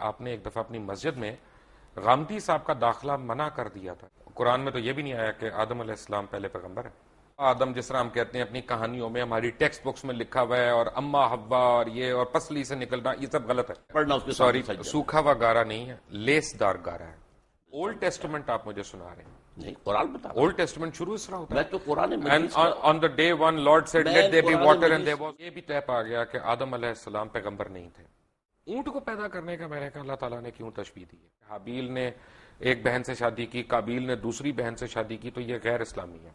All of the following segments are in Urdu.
آپ نے ایک دفعہ اپنی مسجد میں غامدی صاحب کا داخلہ منع کر دیا تھا. قرآن میں تو یہ بھی نہیں آیا کہ آدم علیہ السلام پہلے پیغمبر ہے. آدم جس طرح ہم کہتے ہیں اپنی کہانیوں میں, ہماری ٹیکسٹ بکس میں لکھا ہوا ہے, اور اما حوا اور یہ اور پسلی سے نکلنا, یہ سب غلط ہے. پڑھنا اس کے سوری, ساتھ سوکھا ہوا گارا نہیں ہے, لیس دار گارا ہے. اولڈ ٹیسٹمنٹ آپ مجھے سنا رہے ہیں. نہیں, قرآن بتا. اولڈ ٹیسٹمنٹ شروع اس طرح ہوتا میں ہے. تو قرآن And مجید کا on the day one Lord said let there be Quran water and Majeed there was. یہ بھی طے پا گیا کہ آدم علیہ السلام پیغمبر نہیں تھے. اونٹ کو پیدا کرنے کا میں نے کہا اللہ تعالیٰ نے کیوں تشبیہ دی ہے؟ حابیل نے ایک بہن سے شادی کی, قابیل نے دوسری بہن سے شادی کی, تو یہ غیر اسلامی ہے.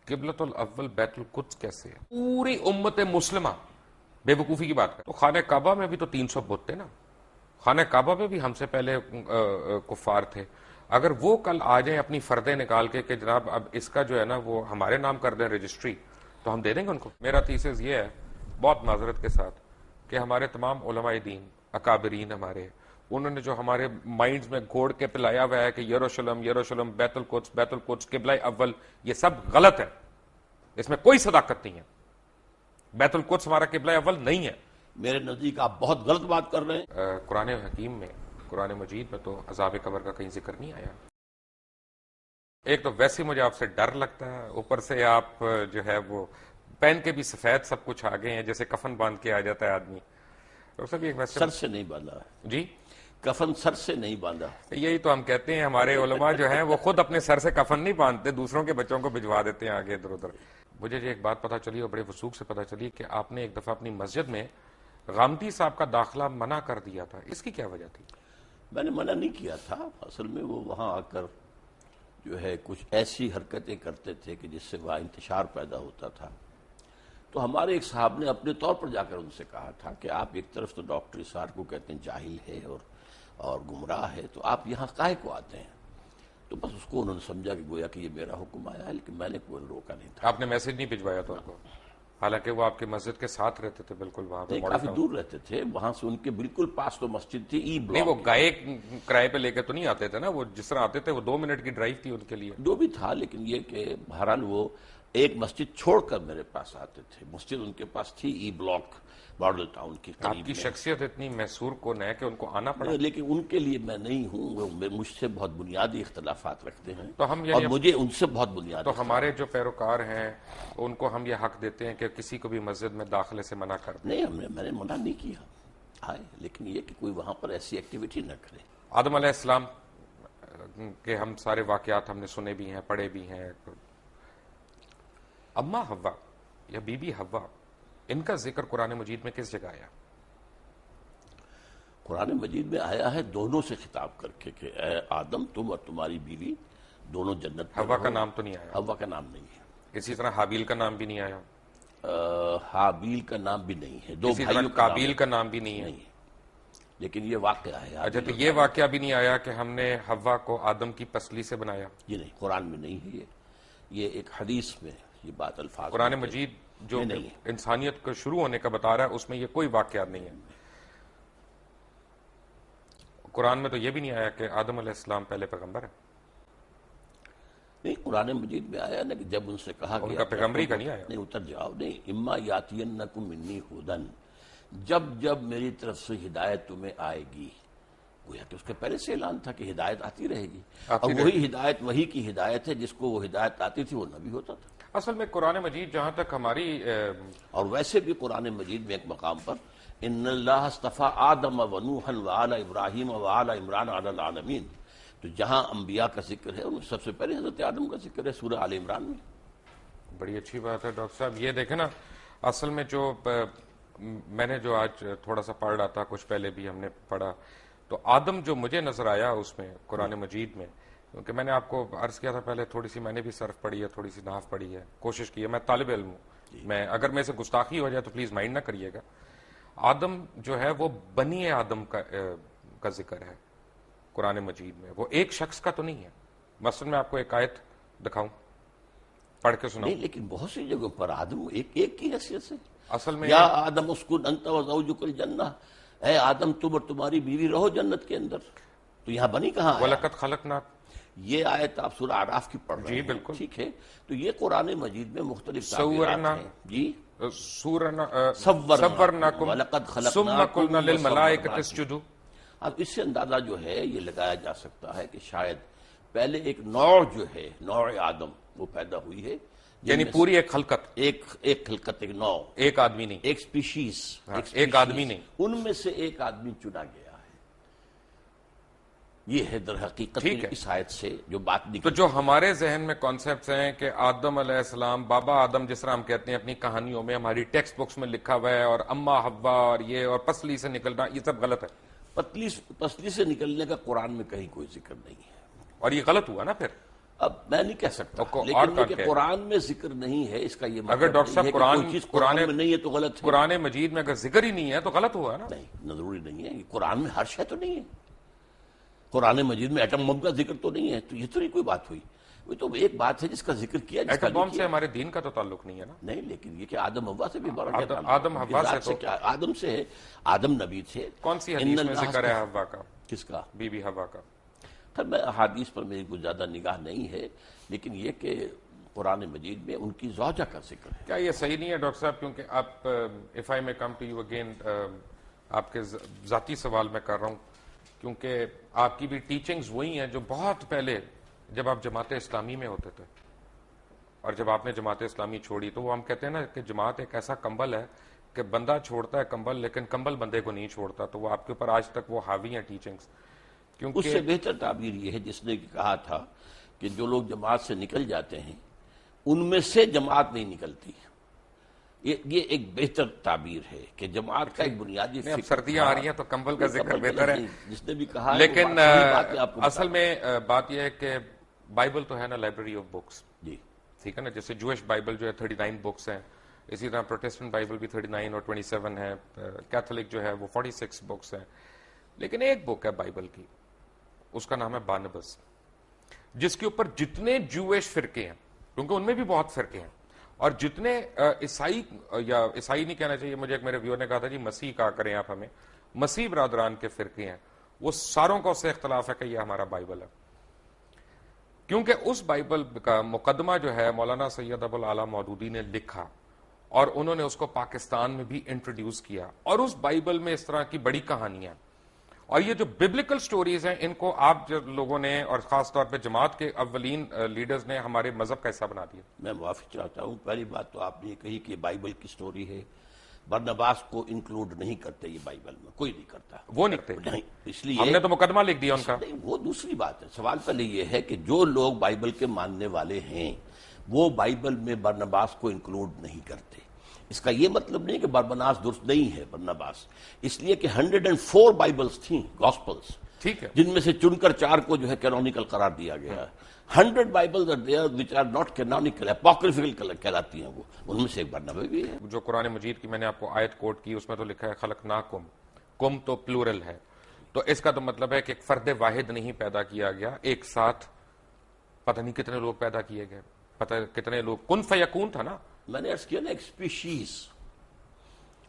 قبلۃ الاول بیت القدس کیسے ہے؟ پوری امت مسلمہ بے وقوفی کی بات ہے. تو خانہ کعبہ میں بھی تو 300 بت تھے نا. خانہ کعبہ میں بھی ہم سے پہلے کفار تھے. اگر وہ کل آ جائیں اپنی فردیں نکال کے کہ جناب اب اس کا جو ہے نا وہ ہمارے نام کر دیں رجسٹری, تو ہم دے دیں گے ان کو. میرا تھیسس یہ ہے بہت معذرت کے ساتھ کہ ہمارے تمام علماء دین اکابرین ہمارے, انہوں نے جو ہمارے مائنڈز میں گھوڑ کے پلایا ہوا ہے کہ یروشلم یروشلم بیت القدس قبلہ اول, یہ سب غلط ہے. اس میں کوئی صداقت نہیں ہے. بیت القدس ہمارا قبلہ اول نہیں ہے. میرے نزدیک آپ بہت غلط بات کر رہے ہیں. قرآن حکیم میں, قرآن مجید میں تو عذاب قبر کا کہیں ذکر نہیں آیا. ایک تو ویسے مجھے آپ سے ڈر لگتا ہے, اوپر سے آپ جو ہے وہ پہن کے بھی سفید سب کچھ آگے ہیں, جیسے کفن باندھ کے آ جاتا ہے آدمی. سر سے نہیں باندھا جی, کفن سر سے نہیں باندھا. یہی تو ہم کہتے ہیں ہمارے علماء جو ہیں وہ خود اپنے سر سے کفن نہیں باندھتے, دوسروں کے بچوں کو بھجوا دیتے ہیں آگے ادھر ادھر. مجھے ایک بات پتا چلی اور بڑے وثوق سے پتا چلی کہ آپ نے ایک دفعہ اپنی مسجد میں غامدی صاحب کا داخلہ منع کر دیا تھا. اس کی کیا وجہ تھی؟ میں نے منع نہیں کیا تھا. اصل میں وہ وہاں آ کر جو ہے کچھ ایسی حرکتیں کرتے تھے کہ جس سے وہاں انتشار پیدا ہوتا تھا. تو ہمارے ایک صاحب نے اپنے طور پر جا کر ان سے کہا تھا کہ آپ ایک طرف تو ڈاکٹر اسار کو کہتے ہیں جاہل ہے اور گمراہ ہے, تو آپ یہاں کاہے کو آتے ہیں؟ تو بس اس کو انہوں نے سمجھا کہ گویا کہ یہ میرا حکم آیا ہے, لیکن میں نے کوئی روکا نہیں تھا. آپ نے میسج نہیں بھجوایا تھا ان کو؟ حالانکہ وہ آپ کے مسجد کے ساتھ رہتے تھے بالکل وہاں پہ, کافی دور رہتے تھے. وہاں سے ان کے بالکل پاس تو مسجد تھی ای بلاک. نہیں, وہ گائے کرائے پہ لے کے تو نہیں آتے تھے نا, وہ جس طرح آتے تھے وہ 2 منٹ کی ڈرائیو تھی ان کے لیے. جو بھی تھا, لیکن یہ کہ بہرحال وہ ایک مسجد چھوڑ کر میرے پاس آتے تھے. مسجد ان کے پاس تھی ای بلاک ماڈل ٹاؤن کی قریب. آپ کی شخصیت اتنی محصور کون ہے کہ ان کو آنا پڑا؟ لیکن ان کے لیے میں نہیں ہوں, وہ مجھ سے بہت بنیادی اختلافات رکھتے ہیں تو ہم اور مجھے ان سے بہت بنیادی. تو ہمارے جو پیروکار ہیں ان کو ہم یہ حق دیتے ہیں کہ کسی کو بھی مسجد میں داخلے سے منع کر دیں؟ نہیں, میں نے منع نہیں کیا آئے, لیکن یہ کہ کوئی وہاں پر ایسی ایکٹیویٹی نہ کرے. آدم علیہ السلام کے ہم سارے واقعات ہم نے سنے بھی ہیں, پڑھے بھی ہیں. اما حوا یا بی بی حوا, ان کا ذکر قرآن مجید میں کس جگہ آیا؟ قرآن مجید میں آیا ہے دونوں سے خطاب کر کے کہ اے آدم تم اور تمہاری بیوی دونوں جنت میں حوا رہو. کا نام تو نہیں آیا. حوا کا نام نہیں ہے. اسی طرح حابیل کا نام بھی نہیں آیا. حابیل کا نام بھی نہیں ہے. 2 اسی طرح بھائیوں قابیل کا نام بھی نہیں ہے. لیکن یہ واقعہ ہے. اچھا, تو یہ واقعہ بھی نہیں آیا کہ ہم نے حوا کو آدم کی پسلی سے بنایا؟ یہ نہیں, قرآن میں نہیں ہے. یہ ایک حدیث میں یہ بات الفاظ. قرآن مجید جو انسانیت کو شروع ہونے کا بتا رہا ہے اس میں یہ کوئی واقعات نہیں ہے. قرآن میں تو یہ بھی نہیں آیا کہ آدم علیہ السلام پہلے پیغمبر ہے. نہیں, قرآن مجید میں آیا نا کہ جب ان سے کہا ان کا پیغمبری کا نہیں آیا. نہیں, اتر جاؤ. نہیں, اما یاتینکم منی ھدی, جب جب میری طرف سے ہدایت تمہیں آئے گی. گویا کہ اس کے پہلے سے اعلان تھا کہ ہدایت آتی رہے گی, اور وہی ہدایت وہی کی ہدایت ہے جس کو وہ ہدایت آتی تھی وہ نبی ہوتا تھا. اصل میں قرآن مجید جہاں تک ہماری اور ویسے بھی قرآن مجید میں ایک مقام پر ان اللہ اصطفیٰ آدم و نوحا وآل ابراہیم وآل عمران علی العالمین, تو جہاں انبیاء کا ذکر ہے ان میں سب سے پہلے حضرت آدم کا ذکر ہے سورہ آل عمران میں. بڑی اچھی بات ہے ڈاکٹر صاحب. یہ دیکھیں نا, اصل میں جو میں نے جو آج تھوڑا سا پڑھ رہا تھا, کچھ پہلے بھی ہم نے پڑھا, تو آدم جو مجھے نظر آیا اس میں قرآن مجید میں, کیونکہ میں نے آپ کو عرض کیا تھا پہلے تھوڑی سی میں نے بھی صرف پڑھی ہے, تھوڑی سی نحو پڑھی ہے, کوشش کی ہے. میں طالب علم ہوں, میں اگر میں سے گستاخی ہو جائے تو پلیز مائنڈ نہ کریے گا. آدم جو ہے وہ بنی آدم کا ذکر ہے قرآن مجید میں, وہ ایک شخص کا تو نہیں ہے. مثلا میں آپ کو ایک آیت دکھاؤں, پڑھ کے سناؤں. نہیں, لیکن بہت سی جگہوں پر آدم ایک کی حیثیت سے. اصل میں یا آدم اسکن انت وزوجک الجنہ, اے آدم تم اور تمہاری بیوی رہو جنت کے اندر. تو یہاں بنی کہاں ہے؟ وَلَقَدْ خَلَقْنَا, یہ آیت آپ سورہ اعراف کی پڑھ رہے ہیں. جی بالکل, ٹھیک ہے. تو یہ قرآن مجید میں مختلف تعبیرات ہیں. جی, صورناکم ثم قلنا للملائکۃ اسجدوا, اب اس سے اندازہ جو ہے یہ لگایا جا سکتا ہے کہ شاید پہلے ایک نوع جو ہے نوع آدم وہ پیدا ہوئی ہے، یعنی پوری ایک خلقت، ایک خلقت، ایک نوع، ایک آدمی نہیں، ایک سپیشیز، ایک آدمی نہیں، ان میں سے ایک آدمی چنا گیا ہے۔ یہ ہے در حقیقت اس آیت سے جو بات نکلی۔ تو جو ہمارے ذہن میں کانسیپٹس ہیں کہ آدم علیہ السلام، بابا آدم جس طرح ہم کہتے ہیں اپنی کہانیوں میں، ہماری ٹیکسٹ بکس میں لکھا ہوا ہے، اور اما حوا اور یہ اور پسلی سے نکلنا، یہ سب غلط ہے۔ پسلی سے نکلنے کا قرآن میں کہیں کوئی ذکر نہیں ہے، اور یہ غلط ہوا نا پھر۔ اب میں نہیں کہہ سکتا، لیکن یہ کہ قرآن میں ذکر نہیں ہے اس کا یہ مطلب اگر ڈاکٹر صاحب قرآن میں نہیں ہے تو غلط ہے۔ قرآن مجید میں اگر ذکر ہی نہیں ہے تو غلط ہوا نا۔ نہیں، ضروری نہیں ہے، قرآن میں ہر شے تو نہیں ہے، قرآن مجید میں ایٹم بم کا ذکر تو نہیں ہے، تو یہ تو نہیں کوئی بات ہوئی، وہ تو ایک بات ہے جس کا ذکر کیا، جس کا ایٹم بم سے ہمارے دین کا تو تعلق نہیں ہے نا۔ نہیں، لیکن یہ کہ آدم حوا سے بھی بڑا آدم حوا سے تو آدم سے ہے، آدم نبی تھے۔ کون سی حدیث میں ذکر ہے حوا کا؟ کس کا؟ بی بی حوا کا۔ خیر میں احادیث پر میری کوئی زیادہ نگاہ نہیں ہے، لیکن یہ کہ قرآن مجید میں ان کی زوجہ کا ذکر ہے۔ کیا یہ صحیح نہیں ہے ڈاکٹر صاحب؟ کیونکہ آپ اف آئی میں کم ٹو یو اگین، آپ کے ذاتی سوال میں کر رہا ہوں، کیونکہ آپ کی بھی ٹیچنگز وہی ہیں جو بہت پہلے جب آپ جماعت اسلامی میں ہوتے تھے، اور جب آپ نے جماعت اسلامی چھوڑی تو وہ ہم کہتے ہیں نا کہ جماعت ایک ایسا کمبل ہے کہ بندہ چھوڑتا ہے کمبل، لیکن کمبل بندے کو نہیں چھوڑتا، تو وہ آپ کے اوپر آج تک وہ حاوی ہیں ٹیچنگز۔ اس سے بہتر تعبیر یہ ہے جس نے کہا تھا کہ جو لوگ جماعت سے نکل جاتے ہیں ان میں سے جماعت نہیں نکلتی، یہ ایک بہتر تعبیر ہے کہ جماعت کا ایک بنیادی اب سردیاں آ رہی ہیں تو کمبل کا ذکر بہتر ہے، جس نے بھی کہا، لیکن اصل میں بات یہ ہے کہ بائبل تو ہے نا لائبریری آف بکس، جی ٹھیک ہے نا، جیسے جوش بائبل جو ہے 39 بکس ہیں، اسی طرح پروٹسٹنٹ بائبل بھی 39 اور 27 ہے، کیتھولک جو ہے وہ 46 بکس ہیں، لیکن ایک بک ہے بائبل کی، اس کا نام ہے بارنبس، جس کے اوپر جتنے جوش فرقے ہیں، کیونکہ ان میں بھی بہت فرقے ہیں، اور جتنے عیسائی، یا عیسائی نہیں کہنا چاہیے مجھے، ایک میرے ویور نے کہا تھا جی مسیح کہا کریں آپ ہمیں، مسیح برادران کے فرقے ہیں، وہ ساروں کا اس سے اختلاف ہے کہ یہ ہمارا بائبل ہے، کیونکہ اس بائبل کا مقدمہ جو ہے مولانا سید ابو العلا مودودی نے لکھا، اور انہوں نے اس کو پاکستان میں بھی انٹروڈیوس کیا، اور اس بائبل میں اس طرح کی بڑی کہانیاں، اور یہ جو ببلیکل سٹوریز ہیں ان کو آپ لوگوں نے، اور خاص طور پہ جماعت کے اولین لیڈرز نے، ہمارے مذہب کا حصہ بنا دیا۔ میں معافی چاہتا ہوں، پہلی بات تو آپ نے کہی کہ بائبل کی سٹوری ہے، برنباس کو انکلوڈ نہیں کرتے یہ بائبل میں، کوئی نہیں کرتا، وہ نہیں، نہیں، اس لیے ہم نے تو مقدمہ لکھ دیا ان کا۔ نہیں، وہ دوسری بات ہے، سوال پہلے یہ ہے کہ جو لوگ بائبل کے ماننے والے ہیں وہ بائبل میں برنباس کو انکلوڈ نہیں کرتے، اس کا یہ مطلب نہیں کہ برنباس درست نہیں ہے، برنباس اس لیے کہ 104 بائبلز تھیں، گاسپلز، ٹھیک ہے، جن میں سے چن کر 4 کو جو ہے کینونیکل قرار دیا گیا ہے، 100 bibles are there which are not canonical، apocryphal کہلاتی ہیں، وہ ان میں سے ایک برنبا بھی ہے۔ جو قرآن مجید کی میں نے آپ کو آیت کوٹ کی، اس میں تو لکھا ہے خلقناکم، کم تو پلورل ہے، تو اس کا تو مطلب ہے کہ ایک فرد واحد نہیں پیدا کیا گیا، ایک ساتھ پتہ نہیں کتنے لوگ پیدا کیے گئے، پتہ کتنے لوگ، کن فیکون تھا نا۔ میں نے عرض کیا نا ایک species,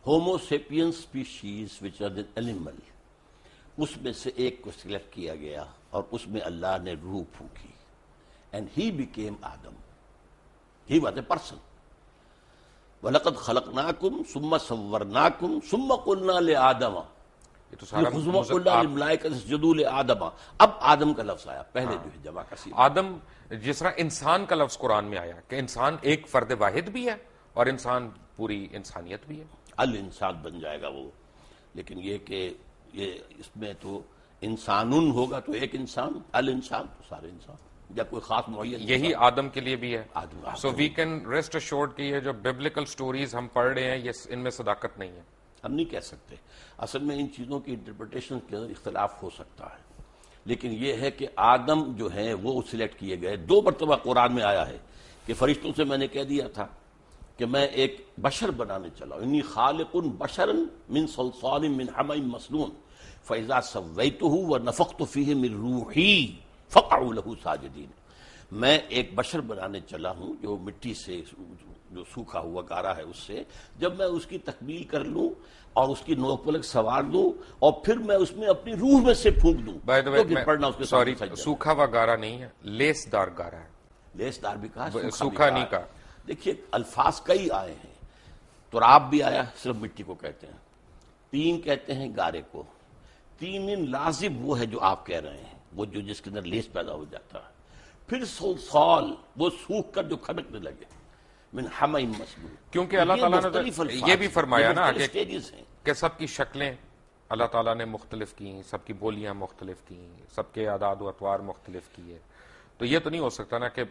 Homo sapiens species which are an animal, اس میں سے ایک کو سلیکٹ کیا گیا اور اس میں اللہ نے روح پھونکی، and he became Adam, he was a person, وَلَقَدْ خَلَقْنَاكُمْ ثُمَّ صَوَّرْنَاكُمْ ثُمَّ قُلْنَا لِآدَمَ یہ تو سارا قُلْنَا لِلْمَلَائِكَةِ اسْجُدُوا لِآدَمَ، اب آدم کا لفظ آیا، پہلے جو ہے جمع کا صیغہ، آدم، جس طرح انسان کا لفظ قرآن میں آیا کہ انسان ایک فرد واحد بھی ہے اور انسان پوری انسانیت بھی ہے، الانسان بن جائے گا وہ، لیکن یہ کہ یہ اس میں تو انسان ہوگا تو ایک انسان، الانسان تو سارے انسان، یا کوئی خاص معین، یہی آدم کے لیے بھی ہے۔ آدم سو وی کین ریسٹ ایشورڈ کہ یہ جو ببلیکل سٹوریز ہم پڑھ رہے ہیں یہ ان میں صداقت نہیں ہے، ہم نہیں کہہ سکتے، اصل میں ان چیزوں کی انٹرپریٹیشن کے اندر اختلاف ہو سکتا ہے، لیکن یہ ہے کہ آدم جو ہیں وہ سلیکٹ کیے گئے، 2 مرتبہ قرآن میں آیا ہے کہ فرشتوں سے میں نے کہہ دیا تھا کہ میں ایک بشر بنانے چلا ہوں، انی خالق بشرا من صلصال من حمأ مسنون فاذا سویتہ ونفخت فیہ من روحی فقعوا لہ ساجدین، میں ایک بشر بنانے چلا ہوں جو مٹی سے، جو سوکھا ہوا گارا ہے، اس سے جب میں اس کی تکمیل کر لوں اور اس کی نوک پلک سوار دوں اور پھر میں اس میں اپنی روح میں سے پھونک دوں تو پھر پڑھنا اس کے سامنے سجدہ۔ سوکھا ہوا گارا نہیں ہے، لیس دار گارا ہے، لیس دار بھی کہا، سوکھا نہیں کہا۔ دیکھیے الفاظ کئی آئے ہیں، تراب بھی آیا، صرف مٹی کو کہتے ہیں، تین کہتے ہیں گارے کو، تین لازم وہ ہے جو آپ کہہ رہے ہیں، وہ جو جس کے اندر لیس پیدا ہو جاتا ہے، پھر سال وہ سوکھ کر جو کھڑکنے لگے، من حمئ مسنون، کیونکہ اللہ تعالیٰ نے یہ بھی فرمایا نا کہ سٹیجز ہیں. سب کی شکلیں اللہ تعالیٰ نے مختلف کی، سب کی بولیاں مختلف کی، سب کے اعداد و اطوار مختلف کیے. تو یہ تو نہیں ہو سکتا نا کہ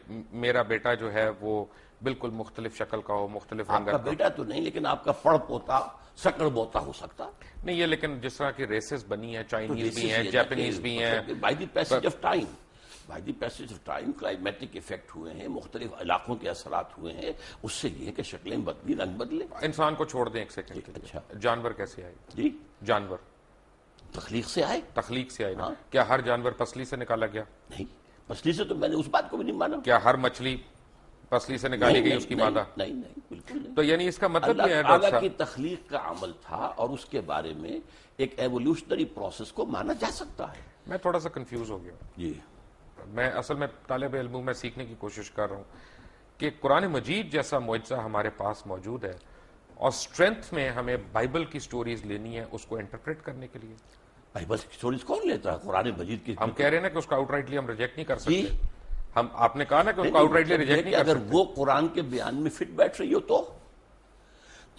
میرا بیٹا جو ہے وہ بالکل مختلف شکل کا ہو، مختلف آپ رنگت کا کا. بیٹا تو نہیں، لیکن آپ کا پڑ پوتا سکڑ بوتا ہو سکتا. نہیں یہ لیکن جس طرح کی ریسز بنی ہیں، چائنیز بھی This is ہیں، یہ جاپنیز بھی ہیں. By the passage of time, by the passage of time climatic effect ہوئے ہیں، مختلف علاقوں کے اثرات ہوئے ہیں، اس سے یہ ہے کہ شکلیں بدلی، رنگ بدلے. انسان کو چھوڑ دیں ایک سیکنڈ کے لیے. اچھا. جانور کیسے آئے؟ جی جانور تخلیق سے آئے. تخلیق سے آئے نا. ہاں. کیا ہر جانور پسلی سے نکالا گیا؟ نہیں، پسلی سے تو میں نے اس بات کو بھی نہیں مانا. کیا ہر مچھلی پسلی سے نکالی گئی اس کی مادہ؟ نہیں نہیں بالکل نہیں. تو یعنی اس کا مطلب یہ ہے اللہ ڈاکٹر تعالیٰ کی صاحب، تخلیق کا عمل تھا اور اس کے بارے میں ایک ایوولوشنری پروسیس کو مانا جا سکتا ہے. میں تھوڑا سا کنفیوز ہو گیا. جی میں اصل میں طالب علم ہوں، میں سیکھنے کی کوشش کر رہا ہوں کہ قرآن مجید جیسا معجزہ ہمارے پاس موجود ہے اور اسٹرینتھ میں ہمیں بائبل کی سٹوریز لینی ہے اس کو انٹرپریٹ کرنے کے لیے. بائبل کی سٹوریز کون لیتا ہے؟ قرآن مجید کی. ہم کہہ رہے ہیں نا کہ اس کو آؤٹ رائٹلی ہم ریجیکٹ نہیں کر جی. سکتے. آپ نے کہا نا کہ اس کو آؤٹ رائٹلی ریجیکٹ نہیں کر اگر سکتے. وہ قرآن کے بیان میں فٹ بیٹھ رہی ہو تو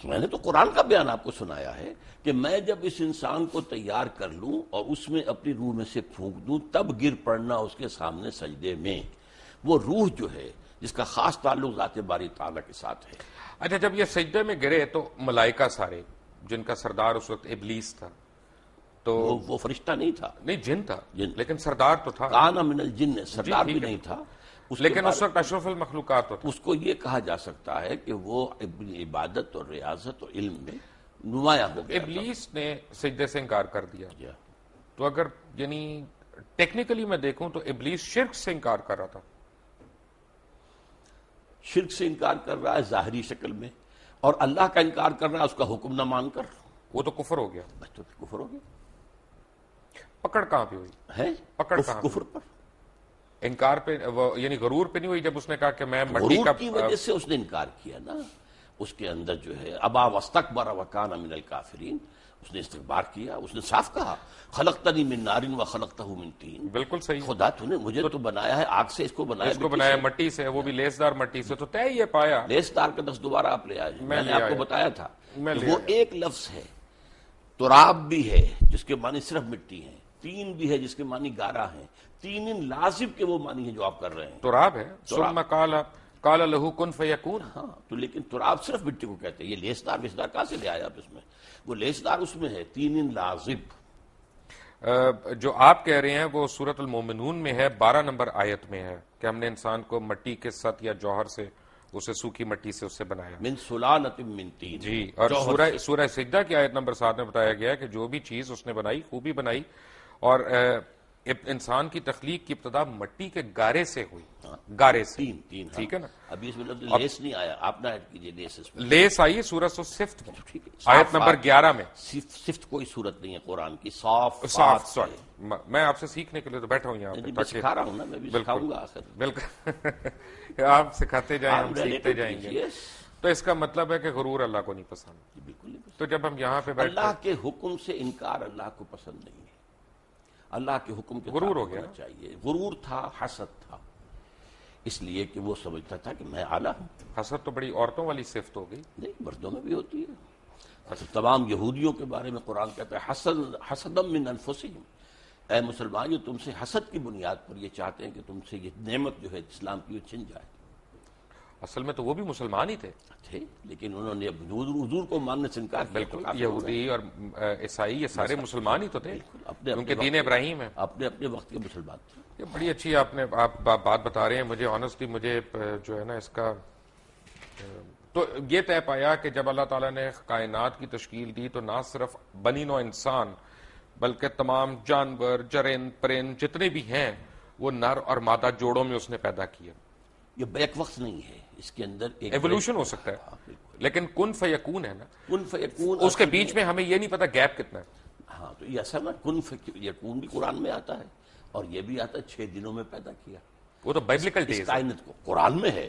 میں نے تو قرآن کا بیان آپ کو سنایا ہے کہ میں جب اس انسان کو تیار کر لوں اور اس میں اپنی روح میں سے پھونک دوں تب گر پڑنا اس کے سامنے سجدے میں. وہ روح جو ہے جس کا خاص تعلق ذات باری تعالیٰ کے ساتھ ہے. اچھا جب یہ سجدے میں گرے تو ملائکہ سارے، جن کا سردار اس وقت ابلیس تھا، تو وہ فرشتہ نہیں تھا، نہیں جن تھا، جن. لیکن سردار تو تھا. کان من الجن، سردار بھی ٹھیک ہے. نہیں تھا. لیکن اس وقت اشرف المخلوقات تو تھا. اس کو یہ کہا جا سکتا ہے کہ وہ اپنی عبادت اور ریاضت اور علم میں نمایاں ہو گیا. ابلیس نے سجدے سے انکار کر دیا. تھا. تو اگر یعنی ٹیکنیکلی میں دیکھوں تو ابلیس شرک سے انکار کر رہا تھا. شرک سے انکار کر رہا ہے ظاہری شکل میں، اور اللہ کا انکار کر رہا ہے اس کا حکم نہ مان کر. وہ تو کفر ہو گیا. بس تو کفر ہو گیا پکڑ کہاں پہ ہوئی؟ ہے. پکڑ کہاں پہ؟ کفر پر. انکار پہ یعنی غرور پہ نہیں ہوئی جب اس نے کہا کہ میں مٹی غرور کا کی وجہ سے اس نے انکار کیا نا. اس کے اندر جو ہے ابا واستکبر وکان من الکافرین، اس نے استکبار کیا. اس نے صاف کہا خلقتنی من نار و خلقتہ من طین. بالکل صحیح. خدا تو نے مجھے تو بنایا ہے آگ سے، اس کو بنایا اس کو بنایا مٹی سے، وہ بھی لیسدار مٹی سے. تو طے یہ پایا لیس دار کا لفظ دوبارہ آپ لے آئے. میں نے لے آپ آیا. کو بتایا تھا میں کہ لے وہ آیا. ایک لفظ ہے. تراب بھی ہے جس کے معنی صرف مٹی ہیں، تین بھی ہے جس کے معنی گارا ہیں، تین لازم کے وہ معنی ہیں جو آپ کر رہے ہیں. تراب ہے. ثم قال له کن فیکون. ہاں تو لیکن تراب صرف مٹی کو کہتے ہیں. یہ لیسدار ویسدار کہاں سے لے آیا آپ؟ اس میں وہ لیسدار اس میں ہے تین لازم. جو آپ کہہ رہے ہیں وہ سورۃ المومنون میں ہے، 12 نمبر آیت میں ہے کہ ہم نے انسان کو مٹی کے ست یا جوہر سے، اسے سوکھی مٹی سے اس سے بنایا. من سلالۃ من طین. جی. اور سورہ سجدہ کی آیت نمبر 7 میں بتایا گیا ہے کہ جو بھی چیز اس نے بنائی خوبی بنائی، اور انسان کی تخلیق کی ابتدا مٹی کے گارے سے ہوئی. گارے سے. تین. ٹھیک ہے نا. ابھی اس میں لیس نہیں آیا، آپ نہ ایڈ کیجیے لیس اس میں. لیس آئی سورۃ الصفت میں، ٹھیک ہے. آیت نمبر 11 میں. صفت کوئی صورت نہیں ہے قرآن کی. صاف سوری، میں آپ سے سیکھنے کے لیے تو بیٹھا ہوں یہاں پہ. میں سکھا رہا ہوں نا، میں بھی سکھاؤں گا آخر. بالکل آپ سکھاتے جائیں، ہم سیکھتے جائیں گے. تو اس کا مطلب ہے کہ غرور اللہ کو نہیں پسند. بالکل نہیں پسند. تو جب ہم یہاں پہ بیٹھتے اللہ کے حکم سے انکار اللہ کو پسند نہیں ہے. اللہ کے حکم کے غرور ہو گیا چاہیے. غرور تھا، حسد تھا، اس لیے کہ وہ سمجھتا تھا کہ میں اعلیٰ ہوں. حسد تو بڑی عورتوں والی صفت ہو گئی. نہیں، مردوں میں بھی ہوتی ہے. تمام یہودیوں کے بارے میں قرآن کہتا ہے حسدم من انفسہم. اے مسلمان، جو تم سے حسد کی بنیاد پر یہ چاہتے ہیں کہ تم سے یہ نعمت جو ہے اسلام کی وہ چھن جائے. اصل میں تو وہ بھی مسلمان ہی تھے، لیکن انہوں نے حضور کو ماننے سے انکار کیا. بالکل. یہودی اور عیسائی یہ سارے مسلمان ہی تو تھے، کیونکہ دین ابراہیم ہے. اپنے اپنے وقت کے مسلمان تھے. یہ بڑی اچھی آپ بات بتا رہے ہیں. مجھے آنیسٹلی مجھے جو ہے نا اس کا تو یہ طے پایا کہ جب اللہ تعالیٰ نے کائنات کی تشکیل دی تو نہ صرف بنی نوع انسان بلکہ تمام جانور، جرند، پرند جتنے بھی ہیں وہ نر اور مادہ جوڑوں میں اس نے پیدا کیا. یہ بیک وقت نہیں ہے، اس کے اندر ایک ایوولوشن ہو سکتا ہے، لیکن کن فیکون ہے نا. کن فیکون اس کے بیچ میں ہمیں یہ نہیں پتا گیپ کتنا ہے. ہاں تو یہ اصل نا کن فیکون بھی قرآن میں آتا ہے، اور یہ بھی آتا ہے 6 دنوں میں پیدا کیا. وہ تو بائبلیکل اس ڈیز ہے. کائنات کو قرآن میں ہے.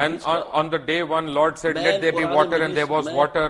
And on the day one, Lord said, "Let there be water," and there was water.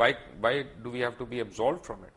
why do we have to be absolved from it?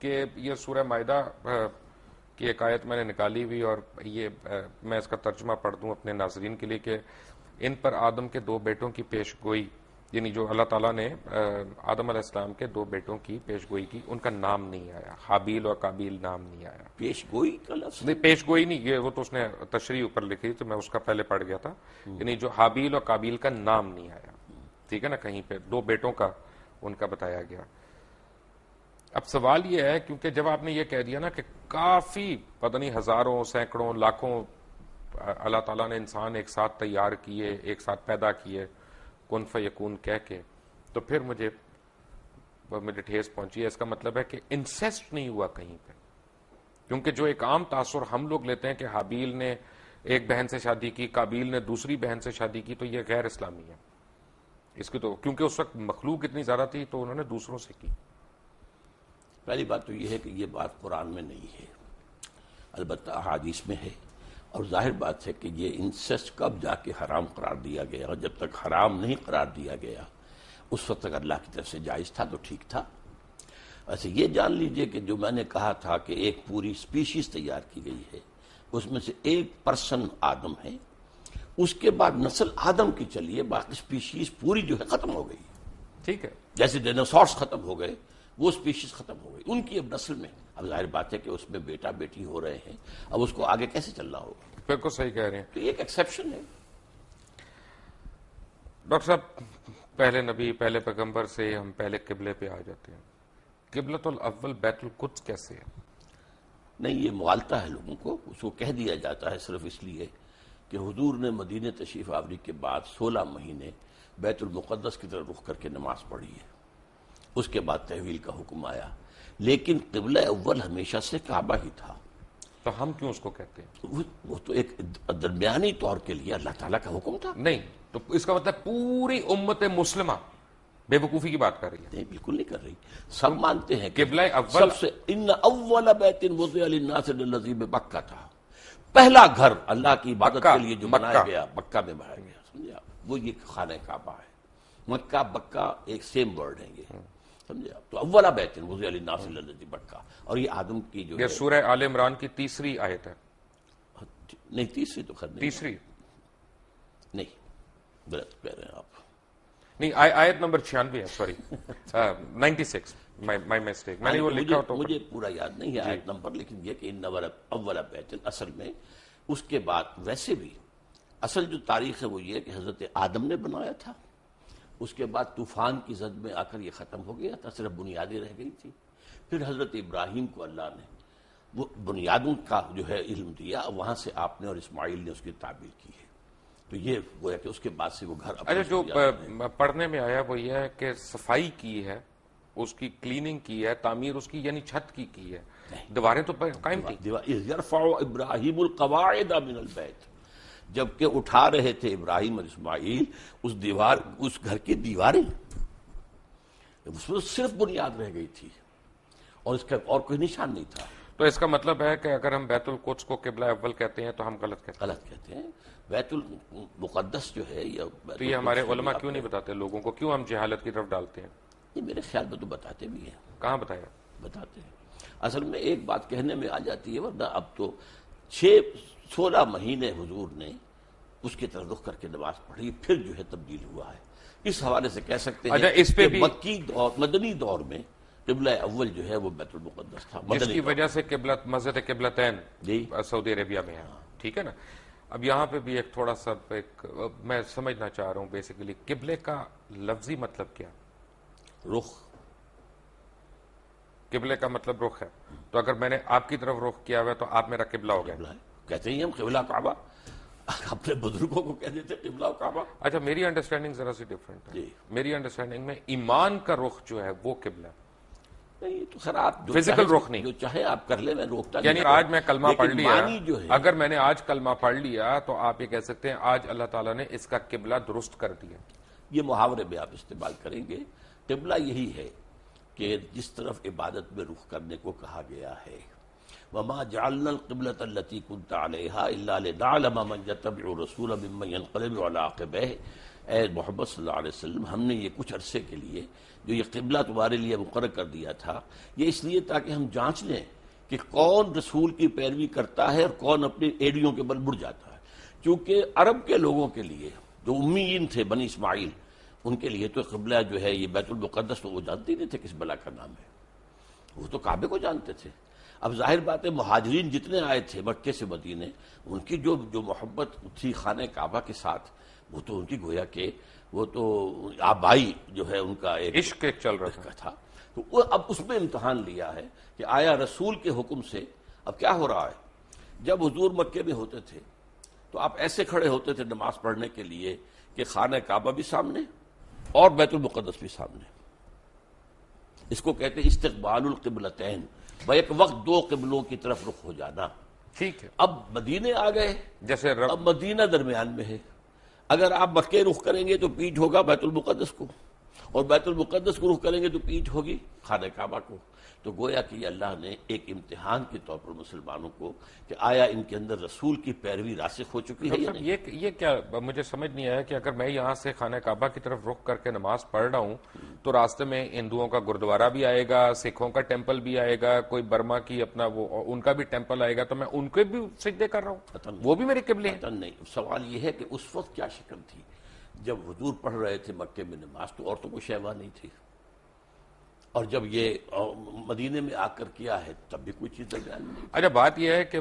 کہ یہ سورہ مائدہ کی ایک آیت میں نے نکالی ہوئی، اور یہ میں اس کا ترجمہ پڑھ دوں اپنے ناظرین کے لیے کہ ان پر آدم کے 2 بیٹوں کی پیش گوئی، یعنی جو اللہ تعالیٰ نے آدم علیہ السلام کے 2 بیٹوں کی پیش گوئی کی، ان کا نام نہیں آیا، حابیل اور قابیل نام نہیں آیا۔ پیش گوئی کا لفظ نہیں، پیش گوئی نہیں، یہ وہ تو اس نے تشریح اوپر لکھی تو میں اس کا پہلے پڑھ گیا تھا، یعنی جو حابیل اور قابیل کا نام نہیں آیا، ٹھیک ہے نا، کہیں پہ 2 بیٹوں کا ان کا بتایا گیا۔ اب سوال یہ ہے، کیونکہ جب آپ نے یہ کہہ دیا نا کہ کافی پتہ نہیں ہزاروں سینکڑوں لاکھوں اللہ تعالیٰ نے انسان ایک ساتھ تیار کیے، ایک ساتھ پیدا کیے کن فیکون کہہ کے، تو پھر مجھے ٹھیس پہنچی ہے۔ اس کا مطلب ہے کہ انسیسٹ نہیں ہوا کہیں پہ، کیونکہ جو ایک عام تاثر ہم لوگ لیتے ہیں کہ حابیل نے ایک بہن سے شادی کی، قابیل نے دوسری بہن سے شادی کی، تو یہ غیر اسلامی ہے اس کی، تو کیونکہ اس وقت مخلوق اتنی زیادہ تھی تو انہوں نے دوسروں سے کی۔ پہلی بات تو یہ ہے کہ یہ بات قرآن میں نہیں ہے، البتہ احادیث میں ہے، اور ظاہر بات ہے کہ یہ انسیسٹ کب جا کے حرام قرار دیا گیا، اور جب تک حرام نہیں قرار دیا گیا اس وقت تک اللہ کی طرف سے جائز تھا تو ٹھیک تھا۔ ایسے یہ جان لیجئے کہ جو میں نے کہا تھا کہ ایک پوری سپیشیز تیار کی گئی ہے، اس میں سے ایک پرسن آدم ہے، اس کے بعد نسل آدم کی چلیے، باقی سپیشیز پوری جو ہے ختم ہو گئی، ٹھیک ہے، جیسے ڈینوسارس ختم ہو گئے وہ سپیشیز ختم ہو گئی، ان کی اب نسل میں اب ظاہر بات ہے کہ اس میں بیٹا بیٹی ہو رہے ہیں، اب اس کو آگے کیسے چلنا ہوگا، بالکل صحیح کہہ رہے ہیں تو یہ ایک ایکسیپشن ہے۔ ڈاکٹر صاحب۔ پہلے نبی، پہلے پیغمبر سے ہم پہلے قبلے پہ آ جاتے ہیں، قبلۃ الاول بیت القدس کیسے ہے؟ نہیں، یہ مغالطہ ہے لوگوں کو، اس کو کہہ دیا جاتا ہے صرف اس لیے کہ حضور نے مدینہ تشریف آوری کے بعد 16 مہینے بیت المقدس کی طرف رخ کر کے نماز پڑھی ہے، اس کے بعد تحویل کا حکم آیا، لیکن قبلہ اول ہمیشہ سے کعبہ ہی تھا۔ تو ہم کیوں اس کو کہتے ہیں؟ وہ تو ایک درمیانی طور کے لیے اللہ تعالیٰ کا حکم تھا۔ نہیں، تو اس کا مطلب پوری امت مسلمہ بے وقوفی کی بات کر رہی ہے؟ نہیں، بالکل نہیں کر رہی، سب مانتے ہیں کہ قبلہ اول سب سے ان اول بیت وضع للناس للذی ببکہ تھا، پہلا گھر اللہ کی عبادت کے لیے جو بنایا گیا مکہ میں بنایا گیا، سمجھے آپ، وہ یہ خانہ کعبہ ہے۔ مکہ بکہ ایک سیم ورڈ ہیں یہ، سمجھے آپ، تو اول بیت وضع للناس للذی ببکہ، اور یہ آدم کی جو یہ سورہ آل عمران کی 3 آیت ہے۔ نہیں، تیسری تو خیر نہیں، تیسری نہیں، غلط کہہ رہے ہیں آپ، نہیں، آیت نمبر 96 ہے، سوری 96، مائی مسٹیک، میں نے وہ لکھا تو مجھے پورا یاد نہیں ہے آیت نمبر، لیکن یہ کہ ان اول بیت، اصل میں اس کے بعد ویسے بھی اصل جو تاریخ ہے وہ یہ کہ حضرت آدم نے بنایا تھا، اس کے بعد طوفان کی زد میں آ کر یہ ختم ہو گیا تھا، صرف بنیادیں رہ گئی تھی، پھر حضرت ابراہیم کو اللہ نے وہ بنیادوں کا جو ہے علم دیا، وہاں سے آپ نے اور اسماعیل نے اس کی تعبیر کی ہے، تو یہ وہ ہے کہ اس کے بعد سے وہ گھر اچھا، جو پڑھنے میں آیا وہ یہ ہے کہ صفائی کی ہے، اس کی کلیننگ کی ہے، تعمیر اس کی یعنی چھت کی ہے، دیواریں تو قائم تھی۔ یرفع ابراہیم القواعد من البیت، جبکہ اٹھا رہے تھے ابراہیم اور اسماعیل اس گھر کی دیواریں، اس میں صرف بنیاد رہ گئی تھی اور اس کا اور کوئی نشان نہیں تھا۔ تو اس کا مطلب ہے کہ اگر ہم بیت القدس کو قبلہ اول کہتے ہیں تو ہم غلط کہتے ہیں؟ غلط کہتے ہیں، بیت المقدس جو ہے یا تو یہ ہمارے علماء کیوں نہیں بتاتے لوگوں کو، کیوں ہم جہالت کی طرف ڈالتے ہیں؟ یہ میرے خیال میں تو بتاتے بھی ہیں، کہاں بتایا؟ بتاتے ہیں، اصل میں ایک بات کہنے میں آ جاتی ہے، ورنہ اب تو 16 مہینے حضور نے اس کی طرف رخ کر کے نماز پڑھی، پھر جو ہے تبدیل ہوا ہے، اس حوالے سے کہہ سکتے ہیں اس پہ بھی مکی دور، مدنی دور میں قبلہ اول جو ہے وہ بیت المقدس تھا، جس کی وجہ سے مسجد قبلتین جی سعودی عربیہ میں ہے، ٹھیک ہے نا۔ اب یہاں پہ بھی ایک تھوڑا سا میں سمجھنا چاہ رہا ہوں، بیسیکلی قبلے کا لفظی مطلب کیا؟ رخ، قبلے کا مطلب رخ ہے، تو اگر میں نے آپ کی طرف رخ کیا ہوا ہے تو آپ میرا قبلہ ہو گیا۔ کہتے ہیں ہم قبلہ کعبہ، اپنے بزرگوں کو کہہ دیتے قبلہ کعبہ۔ اچھا، میری انڈرسٹینڈنگ ذرا سی ڈفرینٹ ہے، جی، میری انڈرسٹینڈنگ میں ایمان کا رخ جو ہے وہ قبلہ ہے، نہیں تو خیر آپ فزیکل رخ نہیں، جو چاہے آپ کر لیں، میں روکتا نہیں، یعنی آج میں کلمہ پڑھ لیا، جو ہے اگر میں نے آج کلمہ پڑھ لیا تو آپ یہ کہہ سکتے ہیں آج اللہ تعالیٰ نے اس کا قبلہ درست کر دیا۔ یہ محاورے میں آپ استعمال کریں گے، قبلہ یہی ہے کہ جس طرف عبادت میں رخ کرنے کو کہا گیا ہے، وَمَا جَعَلْنَا الْقِبْلَةَ الَّتِي كُنْتَ عَلَيْهَا إِلَّا لِنَعْلَمَ مَن يَتَّبِعُ الرَّسُولَ مِمَّن يَنقَلِبُ عَلَىٰ عَقِبَيْهِ۔ اے محمد صلی اللہ علیہ وسلم ہم نے یہ کچھ عرصے کے لیے جو یہ قبلہ تمہارے لیے مقرر کر دیا تھا یہ اس لیے تاکہ ہم جانچ لیں کہ کون رسول کی پیروی کرتا ہے اور کون اپنی ایڑیوں کے بل مڑ جاتا ہے. کیونکہ عرب کے لوگوں کے لیے جو امیین تھے بنی اسماعیل ان کے لیے تو قبلہ جو ہے یہ بیت المقدس تو وہ جانتے ہی نہیں تھے کس بلا کا نام ہے, وہ تو کعبے کو جانتے تھے. اب ظاہر بات ہے مہاجرین جتنے آئے تھے مکے سے مدینے ان کی جو محبت تھی خانہ کعبہ کے ساتھ وہ تو ان کی گویا کہ وہ تو آبائی جو ہے ان کا ایک عشق ایک چل رہا تھا. تو وہ اب اس میں امتحان لیا ہے کہ آیا رسول کے حکم سے اب کیا ہو رہا ہے. جب حضور مکے میں ہوتے تھے تو آپ ایسے کھڑے ہوتے تھے نماز پڑھنے کے لیے کہ خانہ کعبہ بھی سامنے اور بیت المقدس بھی سامنے. اس کو کہتے ہیں استقبال القبلتین, بیک وقت دو قبلوں کی طرف رخ ہو جانا. ٹھیک ہے. اب مدینے آ گئے, جیسے اب مدینہ درمیان میں ہے. اگر آپ مکے رخ کریں گے تو پیٹھ ہوگا بیت المقدس کو, اور بیت المقدس کو رخ کریں گے تو پیٹھ ہوگی خانہ کعبہ کو. تو گویا کہ اللہ نے ایک امتحان کے طور پر مسلمانوں کو کہ آیا ان کے اندر رسول کی پیروی راسخ ہو چکی ہے یا نہیں. یہ کیا مجھے سمجھ نہیں آیا کہ اگر میں یہاں سے خانہ کعبہ کی طرف رخ کر کے نماز پڑھ رہا ہوں تو راستے میں ہندوؤں کا گردوارہ بھی آئے گا, سکھوں کا ٹیمپل بھی آئے گا, کوئی برما کی اپنا وہ ان کا بھی ٹیمپل آئے گا, تو میں ان کے بھی سجدے کر رہا ہوں, وہ بھی میری قبلے ہیں. نہیں, سوال یہ ہے کہ اس وقت کیا شکل تھی جب حضور پڑھ رہے تھے مکے میں نماز تو عورتوں کو شہوہ نہیں تھی, اور جب یہ مدینے میں آ کر کیا ہے تب بھی کوئی چیز درمیان نہیں. اچھا, بات یہ ہے کہ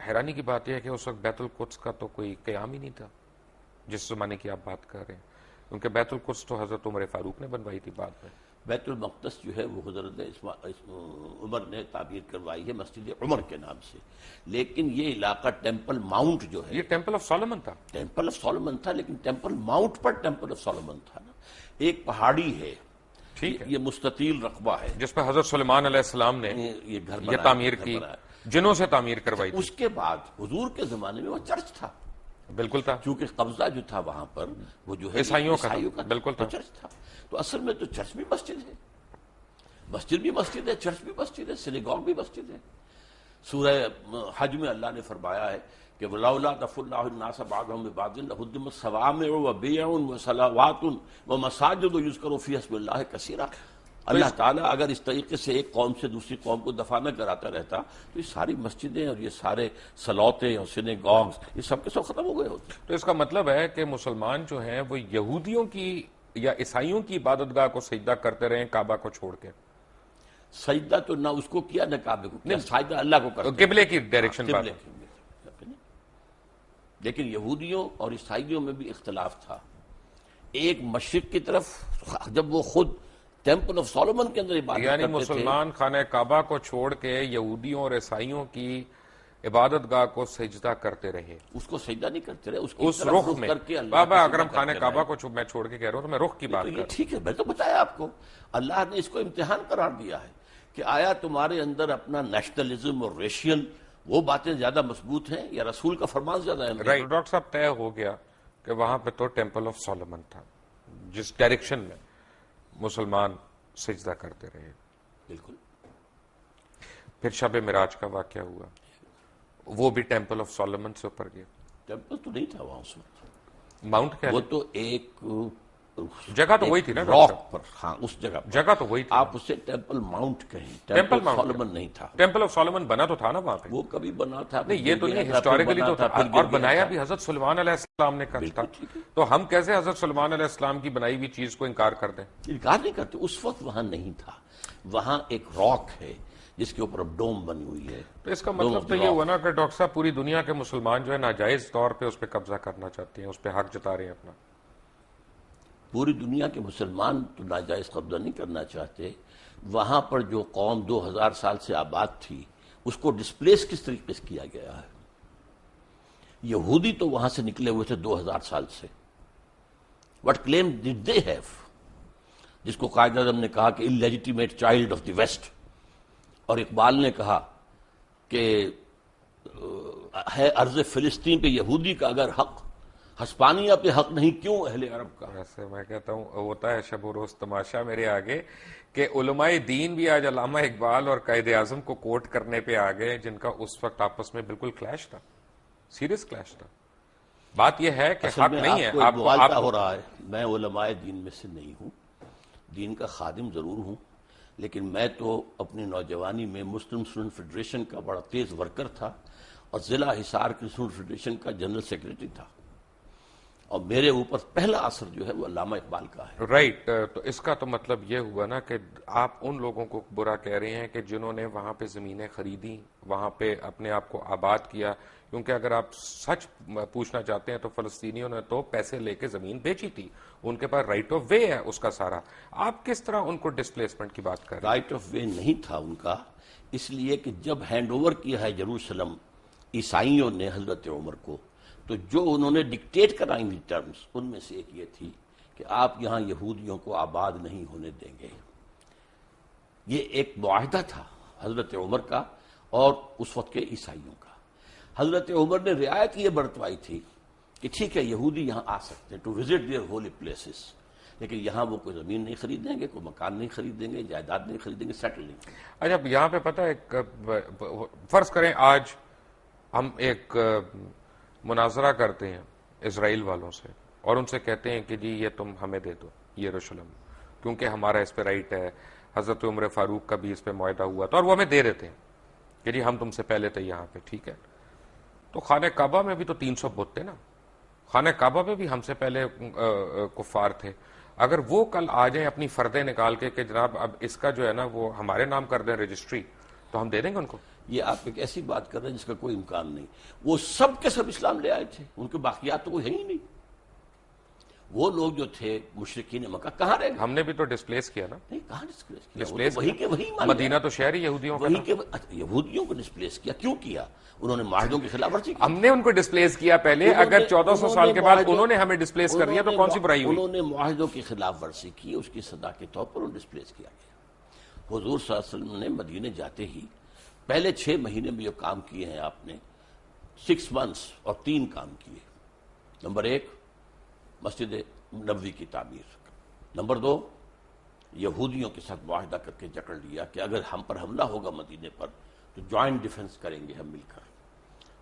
حیرانی کی بات یہ ہے کہ اس وقت بیت القدس کا تو کوئی قیام ہی نہیں تھا جس زمانے کی آپ بات کر رہے ہیں, کیونکہ بیت القدس تو حضرت عمر فاروق نے بنوائی تھی بعد میں. بیت المقدس جو ہے وہ حضرت عمر نے تعبیر کروائی ہے مسجد عمر کے نام سے, لیکن یہ علاقہ ٹیمپل ماؤنٹ جو ہے یہ ٹیمپل آف سولومن تھا. ٹیمپل آف سولومن تھا, لیکن temple Mount per temple of Solomon تھا نا. ایک پہاڑی ہے, ٹھیک ہے, یہ مستطیل رقبہ ہے جس پہ حضرت سلیمان علیہ السلام نے یہ گھر یہ تعمیر کی, جنوں سے تعمیر کروائی تھی. اس کے بعد حضور کے زمانے میں وہ چرچ تھا, بالکل تھا, کیونکہ قبضہ جو تھا وہاں پر وہ جو ہے عیسائیوں کا بالکل تھا, چرچ تھا. تو اصل میں تو چرچ بھی مسجد ہے, مسجد بھی مسجد ہے, چرچ بھی مسجد ہے, سینیگوگ بھی مسجد ہے. سورہ حج میں اللہ نے فرمایا ہے کہ وَلَوْلَا دَفْعُ اللَّهُ النَّاسَ بَعْضَهُم بِبَعْضٍ لَهُدِّمَتْ صَوَامِعُ وَبِيَعٌ وَصَلَوَاتٌ وَمَسَاجِدُ يُذْكَرُ فِيهَا اسْمُ اللَّهِ كَثِيرًا. اللہ تعالیٰ اگر اس طریقے سے ایک قوم سے دوسری قوم کو دفاع نہ کراتا رہتا تو یہ ساری مسجدیں اور یہ سارے سلوتے اور سینیگوگز یہ سب کے سب ختم ہو گئے ہوتے. تو اس کا مطلب ہے کہ مسلمان جو ہیں وہ یہودیوں کی یا عیسائیوں کی عبادت گاہ کو سجدہ کرتے رہے کعبہ کو چھوڑ کے. سجدہ تو نہ اس کو کیا نہ کعبے کو کیا, سجدہ اللہ کو کرتے, قبلے کی ڈائریکشن پر. لیکن یہودیوں اور عیسائیوں میں بھی اختلاف تھا. ایک مشرق کی طرف جب وہ خود ٹیمپل آف سولومن کے اندر عبادت یعنی کرتے مسلمان خانہ کعبہ کو چھوڑ کے یہودیوں اور عیسائیوں کی عبادت گاہ کو سجدہ کرتے رہے, اس کو سجدہ نہیں کرتے رہے, اس رخ میں. بابا اگر ہم خانہ کعبہ کو میں چھوڑ کے کہہ رہا ہوں تو میں رخ کی بات کر رہا ہوں. ٹھیک ہے, میں تو بتایا آپ کو, اللہ نے اس کو امتحان قرار دیا ہے کہ آیا تمہارے اندر اپنا نیشنلزم اور ریشیل وہ باتیں زیادہ مضبوط ہیں یا رسول کا فرمان زیادہ ہے. رائٹ ڈاکٹر صاحب, طے ہو گیا کہ وہاں پہ تو ٹیمپل آف سولومن تھا جس ڈائریکشن میں مسلمان سجدہ کرتے رہے. بالکل. پھر شب معراج کا واقعہ ہوا, وہ بھی ٹیمپل آف سولومن سے اوپر گیا. ٹیمپل تو نہیں تھا وہاں اس وقت, ماؤنٹ کیا وہ تو ایک جگہ تو وہی تھی نا راک پر, ہاں اس جگہ پر, جگہ تو وہی تھی. آپ اسے ٹیمپل ماؤنٹ کہیں, ٹیمپل آف سولومن نہیں تھا. ٹیمپل آف سولومن بنا تو تھا نا وہاں پہ, وہ کبھی بنا تھا نہیں, یہ تو نہیں ہسٹوریکلی تو تھا, اور بنایا بھی حضرت سلیمان علیہ السلام نے کرا تھا. تو ہم کیسے حضرت سلیمان علیہ السلام کی بنائی ہوئی چیز کو انکار کر دیں؟ انکار نہیں کرتے, اس وقت وہاں نہیں تھا. وہاں ایک راک ہے جس کے اوپر اب ڈوم بنی ہوئی ہے. تو اس کا مطلب تو یہ ہوا نا کہ ڈاکٹر صاحب پوری دنیا کے مسلمان جو ہے ناجائز طور پہ اس پہ قبضہ کرنا چاہتے ہیں, اس پہ حق جتا رہے ہیں اپنا. پوری دنیا کے مسلمان تو ناجائز قبضہ نہیں کرنا چاہتے. وہاں پر جو قوم 2000 سال سے آباد تھی اس کو ڈسپلیس کس طریقے سے کیا گیا ہے. یہودی تو وہاں سے نکلے ہوئے تھے 2000 سال سے. وٹ کلیم ڈڈ دے ہیو, جس کو قائد اعظم نے کہا کہ انلیجیٹیمیٹ چائلڈ آف دی ویسٹ, اور اقبال نے کہا کہ ہے ارض فلسطین پہ یہودی کا اگر حق, ہسپانیہ پہ حق نہیں کیوں اہل عرب کا. ایسے میں کہتا ہوں ہوتا ہے شب و روز تماشا میرے آگے کہ علماء دین بھی آج علامہ اقبال اور قائد اعظم کو کوٹ کرنے پہ آ گئے, جن کا اس وقت آپس میں بالکل کلیش تھا, سیریس کلیش تھا. بات یہ ہے کہ حق نہیں ہے. آپ مغالطہ ہو رہا ہے. میں علماء دین میں سے نہیں ہوں، دین کا خادم ضرور ہوں، لیکن میں تو اپنی نوجوانی میں مسلم اسٹوڈنٹ فیڈریشن کا بڑا تیز ورکر تھا اور ضلع حصار کی اسٹوڈنٹ فیڈریشن کا جنرل سیکریٹری تھا، اور میرے اوپر پہلا اثر جو ہے وہ علامہ اقبال کا ہے. رائٹ. تو اس کا تو مطلب یہ ہوا نا کہ آپ ان لوگوں کو برا کہہ رہے ہیں کہ جنہوں نے وہاں پہ زمینیں خریدی، وہاں پہ اپنے آپ کو آباد کیا، کیونکہ اگر آپ سچ پوچھنا چاہتے ہیں تو فلسطینیوں نے تو پیسے لے کے زمین بیچی تھی، ان کے پاس رائٹ آف وے ہے اس کا سارا. آپ کس طرح ان کو ڈسپلیسمنٹ کی بات کر رہے ہیں؟ رائٹ آف وے نہیں تھا ان کا، اس لیے کہ جب ہینڈ اوور کیا ہے یروشلم عیسائیوں نے حضرت عمر کو، تو جو انہوں نے ڈکٹیٹ کرائیں گی ٹرمز، ان میں سے ایک یہ تھی کہ آپ یہاں یہودیوں کو آباد نہیں ہونے دیں گے. یہ ایک معاہدہ تھا حضرت عمر کا اور اس وقت کے عیسائیوں کا. حضرت عمر نے رعایت یہ برتوائی تھی کہ ٹھیک ہے یہودی یہاں آ سکتے ہیں to visit their holy places, لیکن یہاں وہ کوئی زمین نہیں خریدیں گے، کوئی مکان نہیں خریدیں گے، جائیداد نہیں خریدیں گے، سیٹل نہیں کریں گے. اچھا یہاں پہ پتہ ہے، فرض کریں آج ہم ایک مناظرہ کرتے ہیں اسرائیل والوں سے اور ان سے کہتے ہیں کہ جی یہ تم ہمیں دے دو یروشلم، کیونکہ ہمارا اس پہ رائٹ ہے، حضرت عمر فاروق کا بھی اس پہ معاہدہ ہوا تھا اور وہ ہمیں دے دیتے ہیں کہ جی ہم تم سے پہلے تھے یہاں پہ، ٹھیک ہے. تو خانہ کعبہ میں بھی تو 300 بت تھے نا، خانہ کعبہ میں بھی ہم سے پہلے کفار تھے. اگر وہ کل آ جائیں اپنی فردیں نکال کے کہ جناب اب اس کا جو ہے نا وہ ہمارے نام کر دیں رجسٹری، تو ہم دے دیں گے ان کو. یہ آپ ایک ایسی بات کر رہے ہیں جس کا کوئی امکان نہیں. وہ سب کے سب اسلام لے آئے تھے، ان کے باقیات تو کوئی ہے ہی نہیں. وہ لوگ جو تھے مشرکین مکہ کہاں رہے؟ ہم نے بھی تو ڈسپلیس کیا نا. نہیں، کہاں ڈسپلیس کیا؟ ڈسپلیس وہی کے وہی مان مدینہ تو شہر ہی یہودیوں کا وہی تھا. کے یہودیوں کو ڈسپلیس کیا. کیوں کیا؟ انہوں نے معاہدوں کی خلاف ورزی کی. ہم نے ان کو ڈسپلیس کیا پہلے، اگر 1400 سال کے بعد انہوں نے ہمیں ڈسپلیس کر دیا تو کون سی برائی ہوئی؟ انہوں نے معاہدوں کی خلاف ورزی کی، اس کی سزا کے طور پر انہیں ڈسپلیس کیا گیا. حضور صلی اللہ علیہ وسلم نے مدینے جاتے ہی پہلے 6 مہینے میں جو کام کیے ہیں آپ نے، 6 months اور 3 کام کیے. نمبر 1 مسجد نبوی کی تعمیر، نمبر 2 یہودیوں کے ساتھ معاہدہ کر کے جکڑ لیا کہ اگر ہم پر حملہ ہوگا مدینے پر تو جوائنٹ ڈیفنس کریں گے ہم مل کر،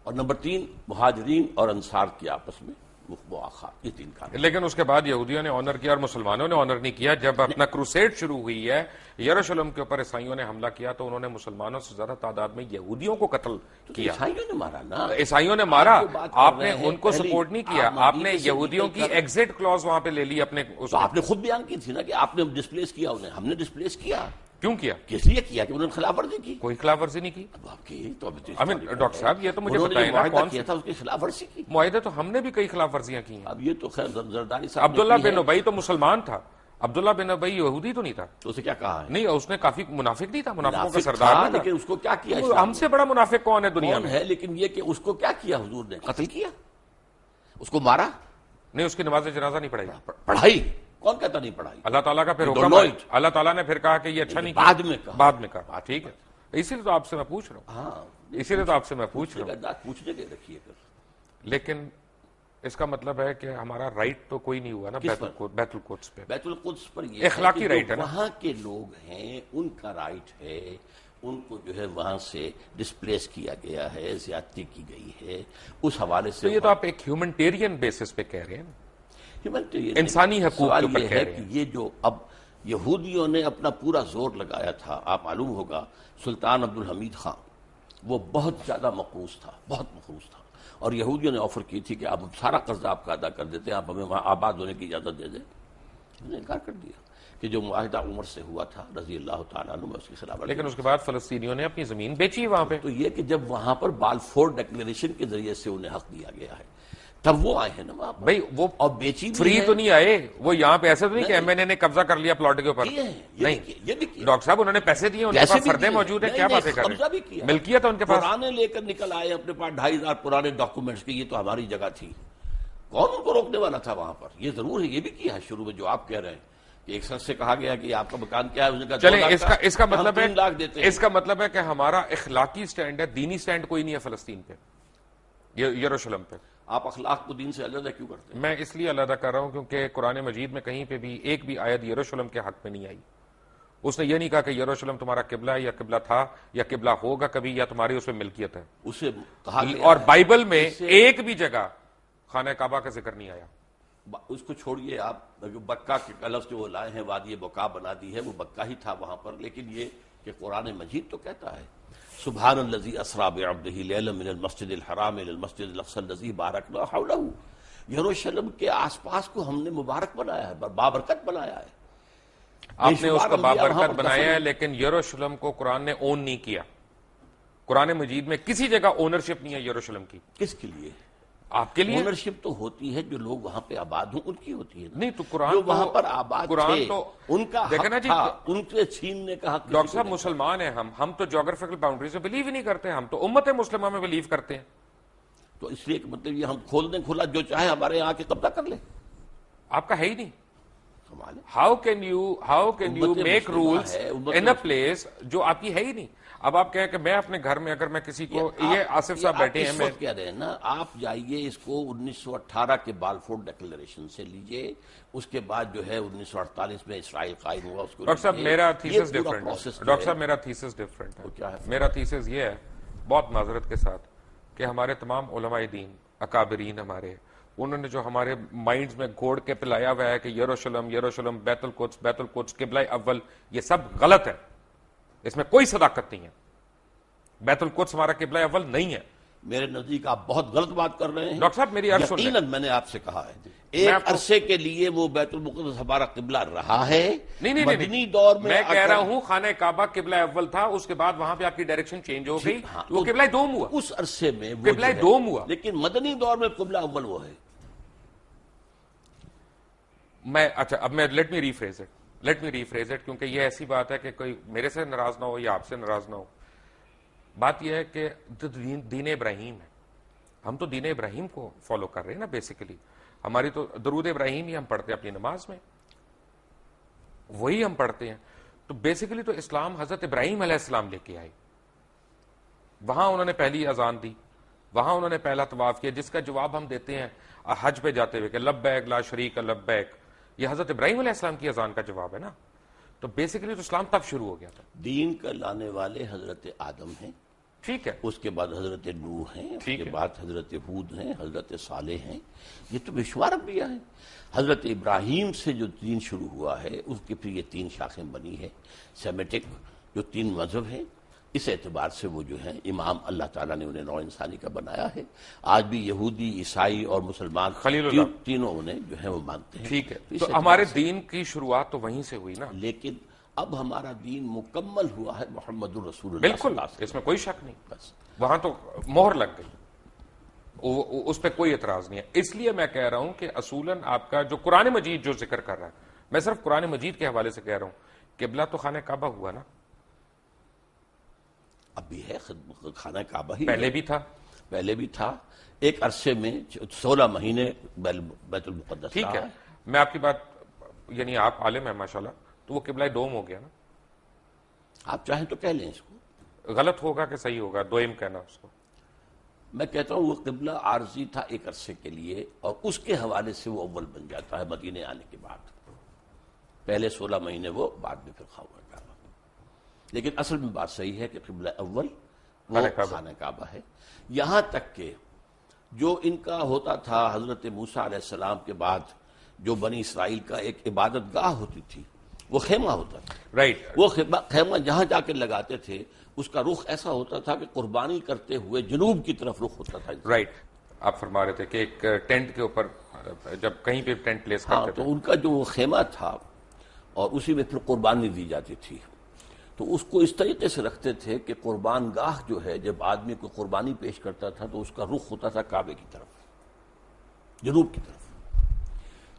اور نمبر 3 مہاجرین اور انصار کی آپس میں مواخات. یہ 3 کام. لیکن اس کے بعد یہودیوں نے آنر کیا اور مسلمانوں نے آنر نہیں کیا. جب اپنا کروسیڈ شروع ہوئی ہے، یروشلم کے اوپر عیسائیوں نے حملہ کیا تو انہوں نے مسلمانوں سے زیادہ تعداد میں یہودیوں کو قتل کیا. عیسائیوں نے مارا نا. عیسائیوں نے مارا، آپ نے ان کو سپورٹ نہیں کیا. آپ نے یہودیوں کی ایگزٹ کلوز وہاں پہ لے لی اپنے. آپ نے خود بیان کی تھی نا کہ آپ نے ڈسپلیس کیا انہیں. ہم نے ڈسپلیس کیا. کیوں کیا؟ کس لیے کیا؟ کہ انہوں نے خلاف ورزی کی. کوئی خلاف ورزی نہیں کی. آپ کی تو ڈاکٹر صاحب یہ تو مجھے بتائیں نا کون کیا تھا اس کی خلاف ورزی کی. معاہدے تو ہم نے بھی کئی خلاف ورزیاں کی ہیں. اب یہ تو خیر زرداری صاحب عبداللہ بن ابی تو مسلمان تھا، عبداللہ بن ابی یہودی تو نہیں تھا. تو اسے کیا کہا ہے؟ نہیں، اس نے کافی منافق نہیں تھا، منافقوں کا منافق سردار تھا، نہیں تھا. لیکن اس کو کیا کیا؟ ہم سے بڑا منافق کون ہے دنیا کون میں؟ ہے؟ لیکن یہ کہ اس کو کیا کیا حضور نے؟ قتل کیا، اس کو مارا نہیں، اس کی نماز جنازہ نہیں پڑھائی. پڑھائی کون کہتا نہیں پڑھائی؟ اللہ تعالیٰ کا پھر حکم، اللہ تعالیٰ نے پھر کہا کہ یہ اچھا نہیں کیا. بعد میں کہا. ٹھیک ہے، اسی لیے تو آپ سے میں پوچھ رہا ہوں. ہاں، اسی لیے تو آپ سے میں پوچھ رہا ہوں. پوچھنے کے رکھیے پھر. لیکن اس کا مطلب ہے کہ ہمارا رائٹ تو کوئی نہیں ہوا نا بیت القدس پہ. بیت القدس پر یہ اخلاقی رائٹ ہے نا. وہاں کے لوگ ہیں ان کا رائٹ ہے، ان کو جو ہے وہاں سے ڈسپلیس کیا گیا ہے، زیادتی کی گئی ہے. اس حوالے سے تو یہ تو آپ ایک ہیومنٹیرین بیسس پہ کہہ رہے ہیں، انسانی حقوق کے اوپر کہہ رہے ہیں. یہ جو اب یہودیوں نے اپنا پورا زور لگایا تھا، آپ معلوم ہوگا سلطان عبدالحمید خان وہ بہت زیادہ مقروض تھا، بہت مقروض تھا، اور یہودیوں نے آفر کی تھی کہ آپ سارا قرضہ آپ کا ادا کر دیتے ہیں، آپ ہمیں وہاں آباد ہونے کی اجازت دے دیں. انہوں نے انکار کر دیا کہ جو معاہدہ عمر سے ہوا تھا رضی اللہ تعالیٰ عنہ، میں اس کے خلاف. لیکن اس کے بعد فلسطینیوں نے اپنی زمین بیچی وہاں پہ. تو یہ کہ جب وہاں پر بالفور ڈکلیریشن کے ذریعے سے انہیں حق دیا گیا ہے تب وہ آئے ہیں نا وہاں پر. بھائی وہ اور بیچی فری تو نہیں آئے، وہ یہاں پہ ایسے تو نہیں کہ ایم این اے نے قبضہ کر لیا پلاٹ کے اوپر. نہیں ڈاکٹر صاحب، انہوں نے پیسے دیے، ان کے پاس فردیں موجود ہیں. کیا باتیں کر رہے ہیں؟ ملکیت ہے ان کے پاس. پرانے لے کر نکل آئے اپنے پاس 2500 پرانے ڈاکومنٹس کی، یہ تو ہماری جگہ تھی. کون ان کو روکنے والا تھا وہاں پر؟ یہ ضرور ہے، یہ بھی کیا ہے شروع میں جو آپ کہہ رہے ہیں کہ ایک شخص سے کہا گیا کہ آپ کا مکان کیا ہے، اس نے کہا چلیں اس کا مطلب ہے 3 لاکھ دیتے ہیں. اس کا مطلب ہے کہ ہمارا اخلاقی سٹینڈ ہے، دینی سٹینڈ کوئی نہیں ہے فلسطین پہ، یروشلم پہ. آپ اخلاق کو دین سے علیحدہ کیوں کرتے ہیں؟ میں اس لیے علیحدہ کر رہا ہوں کیونکہ قرآن مجید میں کہیں پہ بھی ایک بھی آیت یروشلم کے حق میں نہیں آئی. اس نے یہ نہیں کہا کہ یروشلم تمہارا قبلہ ہے یا قبلہ تھا یا قبلہ ہوگا کبھی یا تمہاری اس پہ ملکیت ہے. اسے کہا اور بائبل میں ایک بھی جگہ خانہ کعبہ کا ذکر نہیں آیا. اس کو چھوڑیے آپ، بکہ کے لفظ جو وہ لائے ہیں وادی بکا بنا دی ہے، وہ بکہ ہی تھا وہاں پر. لیکن یہ کہ قرآن مجید تو کہتا ہے سبحان الذی اسریٰ بعبدہ لیلا من المسجد الحرام الی المسجد الاقصی الذی بارکنا حولہ. یروشلم کے آس پاس کو ہم نے مبارک بنایا ہے، بابرکت بنایا ہے. آپ نے اس کو بابرکت بنایا ہے، لیکن یروشلم کو قرآن نے اون نہیں کیا. قرآن مجید میں کسی جگہ اونرشپ نہیں ہے یروشلم کی. کس کے لیے؟ آپ کے لیے. اونرشپ تو ہوتی ہے جو لوگ وہاں پہ آباد ہوں ان کی ہوتی ہے. نہیں تو قرآن جو وہاں پر آباد تھے ان کا دیکھیں نا حق جی، تھا، ان کے چھیننے کا حق. ڈاکٹر صاحب مسلمان ہیں ہم تو جغرافیکل باؤنڈریز میں بلیو ہی نہیں کرتے. ہم تو امت مسلمہ میں بلیو کرتے ہیں. تو اس لیے کہ مطلب یہ ہم کھول دیں کھلا، جو چاہے ہمارے یہاں کے قبضہ کر لیں. آپ کا ہے ہی نہیں. کمال ہے. How can you make rules in a place جو آپ کی ہے ہی نہیں. اب آپ کہیں کہ میں اپنے گھر میں اگر میں کسی کو، یہ آصف صاحب بیٹھے ہیں، میں کہہ رہے ہیں نا، آپ جائیے اس کو 1918 کے بالفور ڈکلیریشن سے لیجئے، اس کے بعد جو ہے 1948 میں اسرائیل قائم ہوا، اس کو ڈاکٹر صاحب میرا تھیسس ڈفرنٹ ہے. ڈاکٹر صاحب میرا تھیسس ڈفرنٹ ہے. میرا تھیسس یہ ہے بہت معذرت کے ساتھ کہ ہمارے تمام علماء دین اکابرین ہمارے، انہوں نے جو ہمارے مائنڈز میں گھوڑ کے پلایا ہوا ہے کہ یروشلم بیت القدس قبلہ اول، یہ سب غلط ہے. اس میں کوئی صداقت نہیں ہے. بیت القدس ہمارا قبلہ اول نہیں ہے. میرے نزدیک آپ بہت غلط بات کر رہے ہیں. ڈاکٹر صاحب میری عرض سن لیں. یقیناً میں نے آپ سے کہا ہے ایک عرصے کے لیے وہ بیت المقدس ہمارا قبلہ رہا ہے. نہیں مدنی دور میں کہہ رہا ہوں خانہ کعبہ قبلہ اول تھا، اس کے بعد وہاں پہ آپ کی ڈائریکشن چینج ہو گئی، وہ قبلہ دوم ہوا. اس عرصے میں قبلہ دوم ہوا. لیکن مدنی دور میں قبلہ اول وہ ہے. اچھا اب میں لیٹ می ریفریز اٹ کیونکہ یہ ایسی بات ہے کہ کوئی میرے سے ناراض نہ ہو یا آپ سے ناراض نہ ہو. بات یہ ہے کہ دین ابراہیم ہے، ہم تو دین ابراہیم کو فالو کر رہے ہیں نا. بیسیکلی ہماری تو درود ابراہیم ہی ہم پڑھتے ہیں اپنی نماز میں، وہی ہم پڑھتے ہیں. تو بیسیکلی تو اسلام حضرت ابراہیم علیہ السلام لے کے آئے. وہاں انہوں نے پہلی اذان دی، وہاں انہوں نے پہلا طواف کیا، جس کا جواب ہم دیتے ہیں حج پہ جاتے ہوئے کہ لبیک لا شریک لبیک. یہ حضرت ابراہیم علیہ السلام کی اذان کا جواب ہے نا. تو بیسیکلی تو اسلام تب شروع ہو گیا تھا. دین کا لانے والے حضرت آدم ہیں، ٹھیک ہے، اس کے بعد حضرت نوح ہیں، اس کے بعد حضرت ہود ہیں، حضرت صالح ہیں. یہ تو بشمار انبیاء ہیں. حضرت ابراہیم سے جو دین شروع ہوا ہے اس کی پھر یہ 3 شاخیں بنی ہے. سیمیٹک جو 3 مذہب ہیں، اس اعتبار سے وہ جو ہیں امام اللہ تعالیٰ نے انہیں نوع انسانی کا بنایا ہے. آج بھی یہودی، عیسائی اور مسلمان تینوں انہیں جو ہے وہ مانتے ہیں. ٹھیک ہے، تو ہمارے دین کی شروعات تو وہیں سے ہوئی نا. لیکن اب ہمارا دین مکمل ہوا ہے محمد الرسول اللہ. بالکل، اس میں کوئی شک نہیں. بس وہاں تو مہر لگ گئی، اس پہ کوئی اعتراض نہیں ہے. اس لیے میں کہہ رہا ہوں کہ اصولاً آپ کا جو قرآن مجید جو ذکر کر رہا ہے، میں صرف قرآن مجید کے حوالے سے کہہ رہا ہوں. قبلہ تو خانہ کعبہ ہوا نا. اب بھی ہے خانہ کعبہ ہی، پہلے بھی تھا. ایک عرصے میں 16 مہینے بیت المقدس. ٹھیک ہے، میں آپ کی بات، یعنی آپ عالم ہیں ماشاءاللہ، تو وہ قبلہ دوم ہو گیا نا. آپ چاہیں تو کہہ لیں اس کو. غلط ہوگا کہ صحیح ہوگا دوئم کہنا اس کو؟ میں کہتا ہوں وہ قبلہ عارضی تھا ایک عرصے کے لیے، اور اس کے حوالے سے وہ اول بن جاتا ہے مدینے آنے کے بعد. پہلے 16 مہینے وہ، بعد میں پھر خانہ کعبہ. لیکن اصل میں بات صحیح ہے کہ قبلہ اول وہ خانہ کعبہ ہے. یہاں تک کہ جو ان کا ہوتا تھا حضرت موسیٰ علیہ السلام کے بعد جو بنی اسرائیل کا ایک عبادت گاہ ہوتی تھی، وہ خیمہ ہوتا تھا. رائٹ. وہ خیمہ جہاں جا کے لگاتے تھے اس کا رخ ایسا ہوتا تھا کہ قربانی کرتے ہوئے جنوب کی طرف رخ ہوتا تھا. رائٹ. آپ فرما رہے تھے کہ ایک ٹینٹ کے اوپر جب کہیں پہ ٹینٹ پلیس کرتے تھے، تو ان کا جو وہ خیمہ تھا اور اسی میں پھر قربانی دی جاتی تھی. تو اس کو اس طریقے سے رکھتے تھے کہ قربان گاہ جو ہے، جب آدمی کو قربانی پیش کرتا تھا تو اس کا رخ ہوتا تھا کعبے کی طرف، جنوب کی طرف.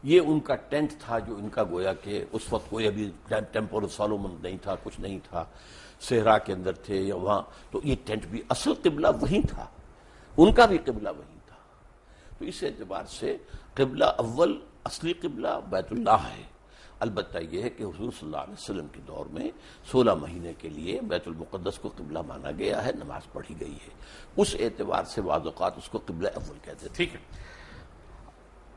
یہ ان کا ٹینٹ تھا جو ان کا گویا کہ اس وقت کوئی ابھی ٹیمپل سولومن نہیں تھا، کچھ نہیں تھا، صحرا کے اندر تھے یا وہاں. تو یہ ٹینٹ بھی اصل قبلہ وہی تھا، ان کا بھی قبلہ وہی تھا. تو اس اعتبار سے قبلہ اول اصلی قبلہ بیت اللہ ہے. البتہ یہ ہے کہ حضور صلی اللہ علیہ وسلم کے دور میں 16 مہینے کے لیے بیت المقدس کو قبلہ مانا گیا ہے، نماز پڑھی گئی ہے. اس اعتبار سے بعض اوقات اس کو قبلہ اول کہتے تھے. ٹھیک ہے.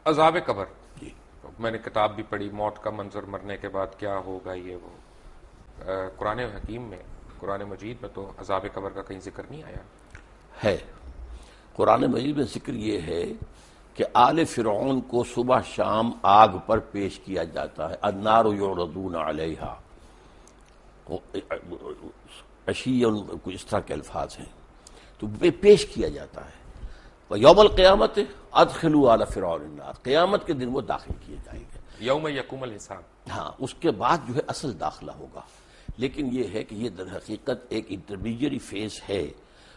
عذاب قبر، جی میں نے کتاب بھی پڑھی، موت کا منظر، مرنے کے بعد کیا ہوگا، یہ وہ. قرآن حکیم میں، قرآن مجید میں تو عذاب قبر کا کہیں ذکر نہیں آیا ہے. قرآن مجید میں ذکر یہ ہے کہ آل فرعون کو صبح شام آگ پر پیش کیا جاتا ہے، النار یعرضون علیہا، عشیًا، کوئی اس طرح کے الفاظ ہیں، تو پیش کیا جاتا ہے۔ وَيَوْمَ الْقِيَامَةِ أَدْخِلُوا آلَ فِرْعَوْنَ النَّارَ، قیامت کے دن وہ داخل کیے جائیں گے۔ یوم یقوم الحساب۔ ہاں، اس کے بعد جو ہے اصل داخلہ ہوگا، لیکن یہ ہے کہ یہ در حقیقت ایک انٹرمیڈیری فیز ہے،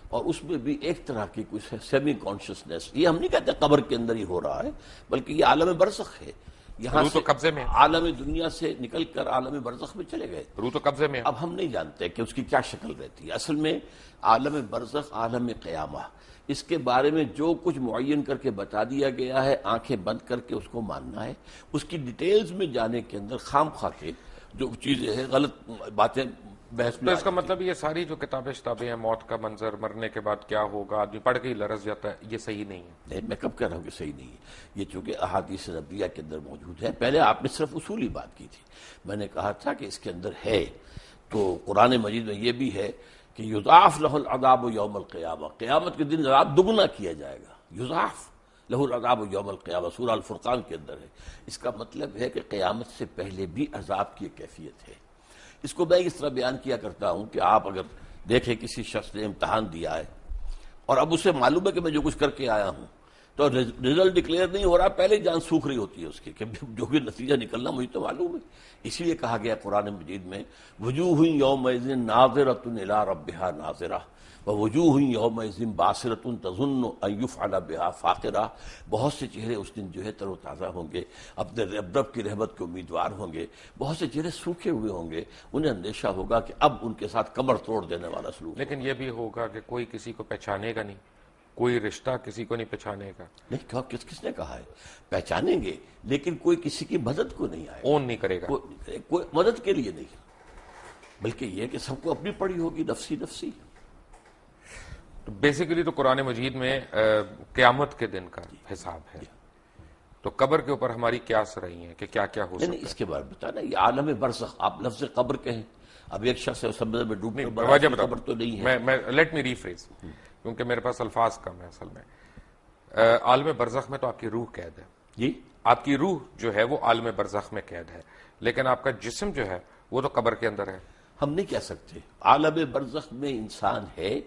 اور اس میں بھی ایک طرح کی کچھ سیمی کانشسنس، یہ ہم نہیں کہتے قبر کے اندر ہی ہو رہا ہے، بلکہ یہ عالم برزخ ہے۔ یہاں روح تو سے قبضے میں، عالم دنیا سے نکل کر عالم برزخ میں چلے گئے، روح تو قبضے میں۔ اب ہم نہیں جانتے کہ اس کی کیا شکل رہتی ہے۔ اصل میں عالم برزخ، عالم قیامہ، اس کے بارے میں جو کچھ معین کر کے بتا دیا گیا ہے، آنکھیں بند کر کے اس کو ماننا ہے۔ اس کی ڈیٹیلز میں جانے کے اندر خام خواہ کے جو چیزیں ہیں، غلط باتیں بحث تو میں اس کا مطلب یہ ساری جو کتابیں شتابیں ہیں، موت کا منظر، مرنے کے بعد کیا ہوگا، آدمی پڑھ کے ہی لرز جاتا ہے، یہ صحیح نہیں ہے۔ نہیں، میں کب کہہ رہا ہوں کہ صحیح نہیں ہے، یہ چونکہ احادیث نبویہ کے اندر موجود ہے۔ پہلے آپ نے صرف اصولی بات کی تھی، میں نے کہا تھا کہ اس کے اندر ہے، تو قرآن مجید میں یہ بھی ہے کہ یضاعف لہ العذاب یوم القیامہ، قیامت کے دن عذاب دگنا کیا جائے گا۔ یضاعف لہ العذاب یوم القیامہ سورہ الفرقان کے اندر ہے۔ اس کا مطلب ہے کہ قیامت سے پہلے بھی عذاب کی کیفیت ہے۔ اس کو میں اس طرح بیان کیا کرتا ہوں کہ آپ اگر دیکھیں کسی شخص نے امتحان دیا ہے اور اب اسے معلوم ہے کہ میں جو کچھ کر کے آیا ہوں، تو رزلٹ ڈکلیئر نہیں ہو رہا، پہلے جان سوکھ رہی ہوتی ہے اس کی کہ جو بھی نتیجہ نکلنا مجھے تو معلوم ہے۔ اسی لیے کہا گیا قرآن مجید میں وجوہ یومئذ ناظرۃ الی ربہا ناظرہ ووجوہ یومئذ باسرۃ تظن ان یفعل بہا فاقرہ، بہت سے چہرے اس دن جو ہے تر و تازہ ہوں گے، اپنے رب کی رحمت کے امیدوار ہوں گے، بہت سے چہرے سوکھے ہوئے ہوں گے، انہیں اندیشہ ہوگا کہ اب ان کے ساتھ کمر توڑ دینے والا سلوک۔ لیکن یہ بھی ہوگا کہ کوئی کسی کو پہچانے گا نہیں، کوئی رشتہ کسی کو نہیں پہچانے گا، نہیں، کیوں، کس نے کہا ہے؟ پہچانیں گے لیکن کوئی کسی کی مدد کو نہیں آئے گا، اون نہیں کرے گا۔ کوئی مدد کے لیے نہیں، بلکہ یہ کہ سب کو اپنی پڑی ہوگی، نفسی نفسی۔ تو بیسیکلی تو قرآن مجید میں قیامت کے دن کا حساب ہے، تو قبر کے اوپر ہماری قیاس رہی ہیں کہ کیا کیا ہو سکتا نہیں، اس کے بارے میں بتانا، یہ عالم برزخ، آپ لفظ قبر کہیں، اب ایک شخص ہے سمندر میں ڈوب کر وجہ بڑا قبر تو نہیں ہے۔ میں لیٹ می ریفریز، کیونکہ میرے پاس الفاظ کم ہے اصل میں۔ عالم برزخ میں تو آپ کی روح قید ہے، جی، آپ کی روح جو ہے وہ عالم برزخ میں قید ہے، لیکن آپ کا جسم جو ہے وہ تو قبر کے اندر ہے۔ ہم نہیں کہہ سکتے عالم برزخ میں انسان ہے،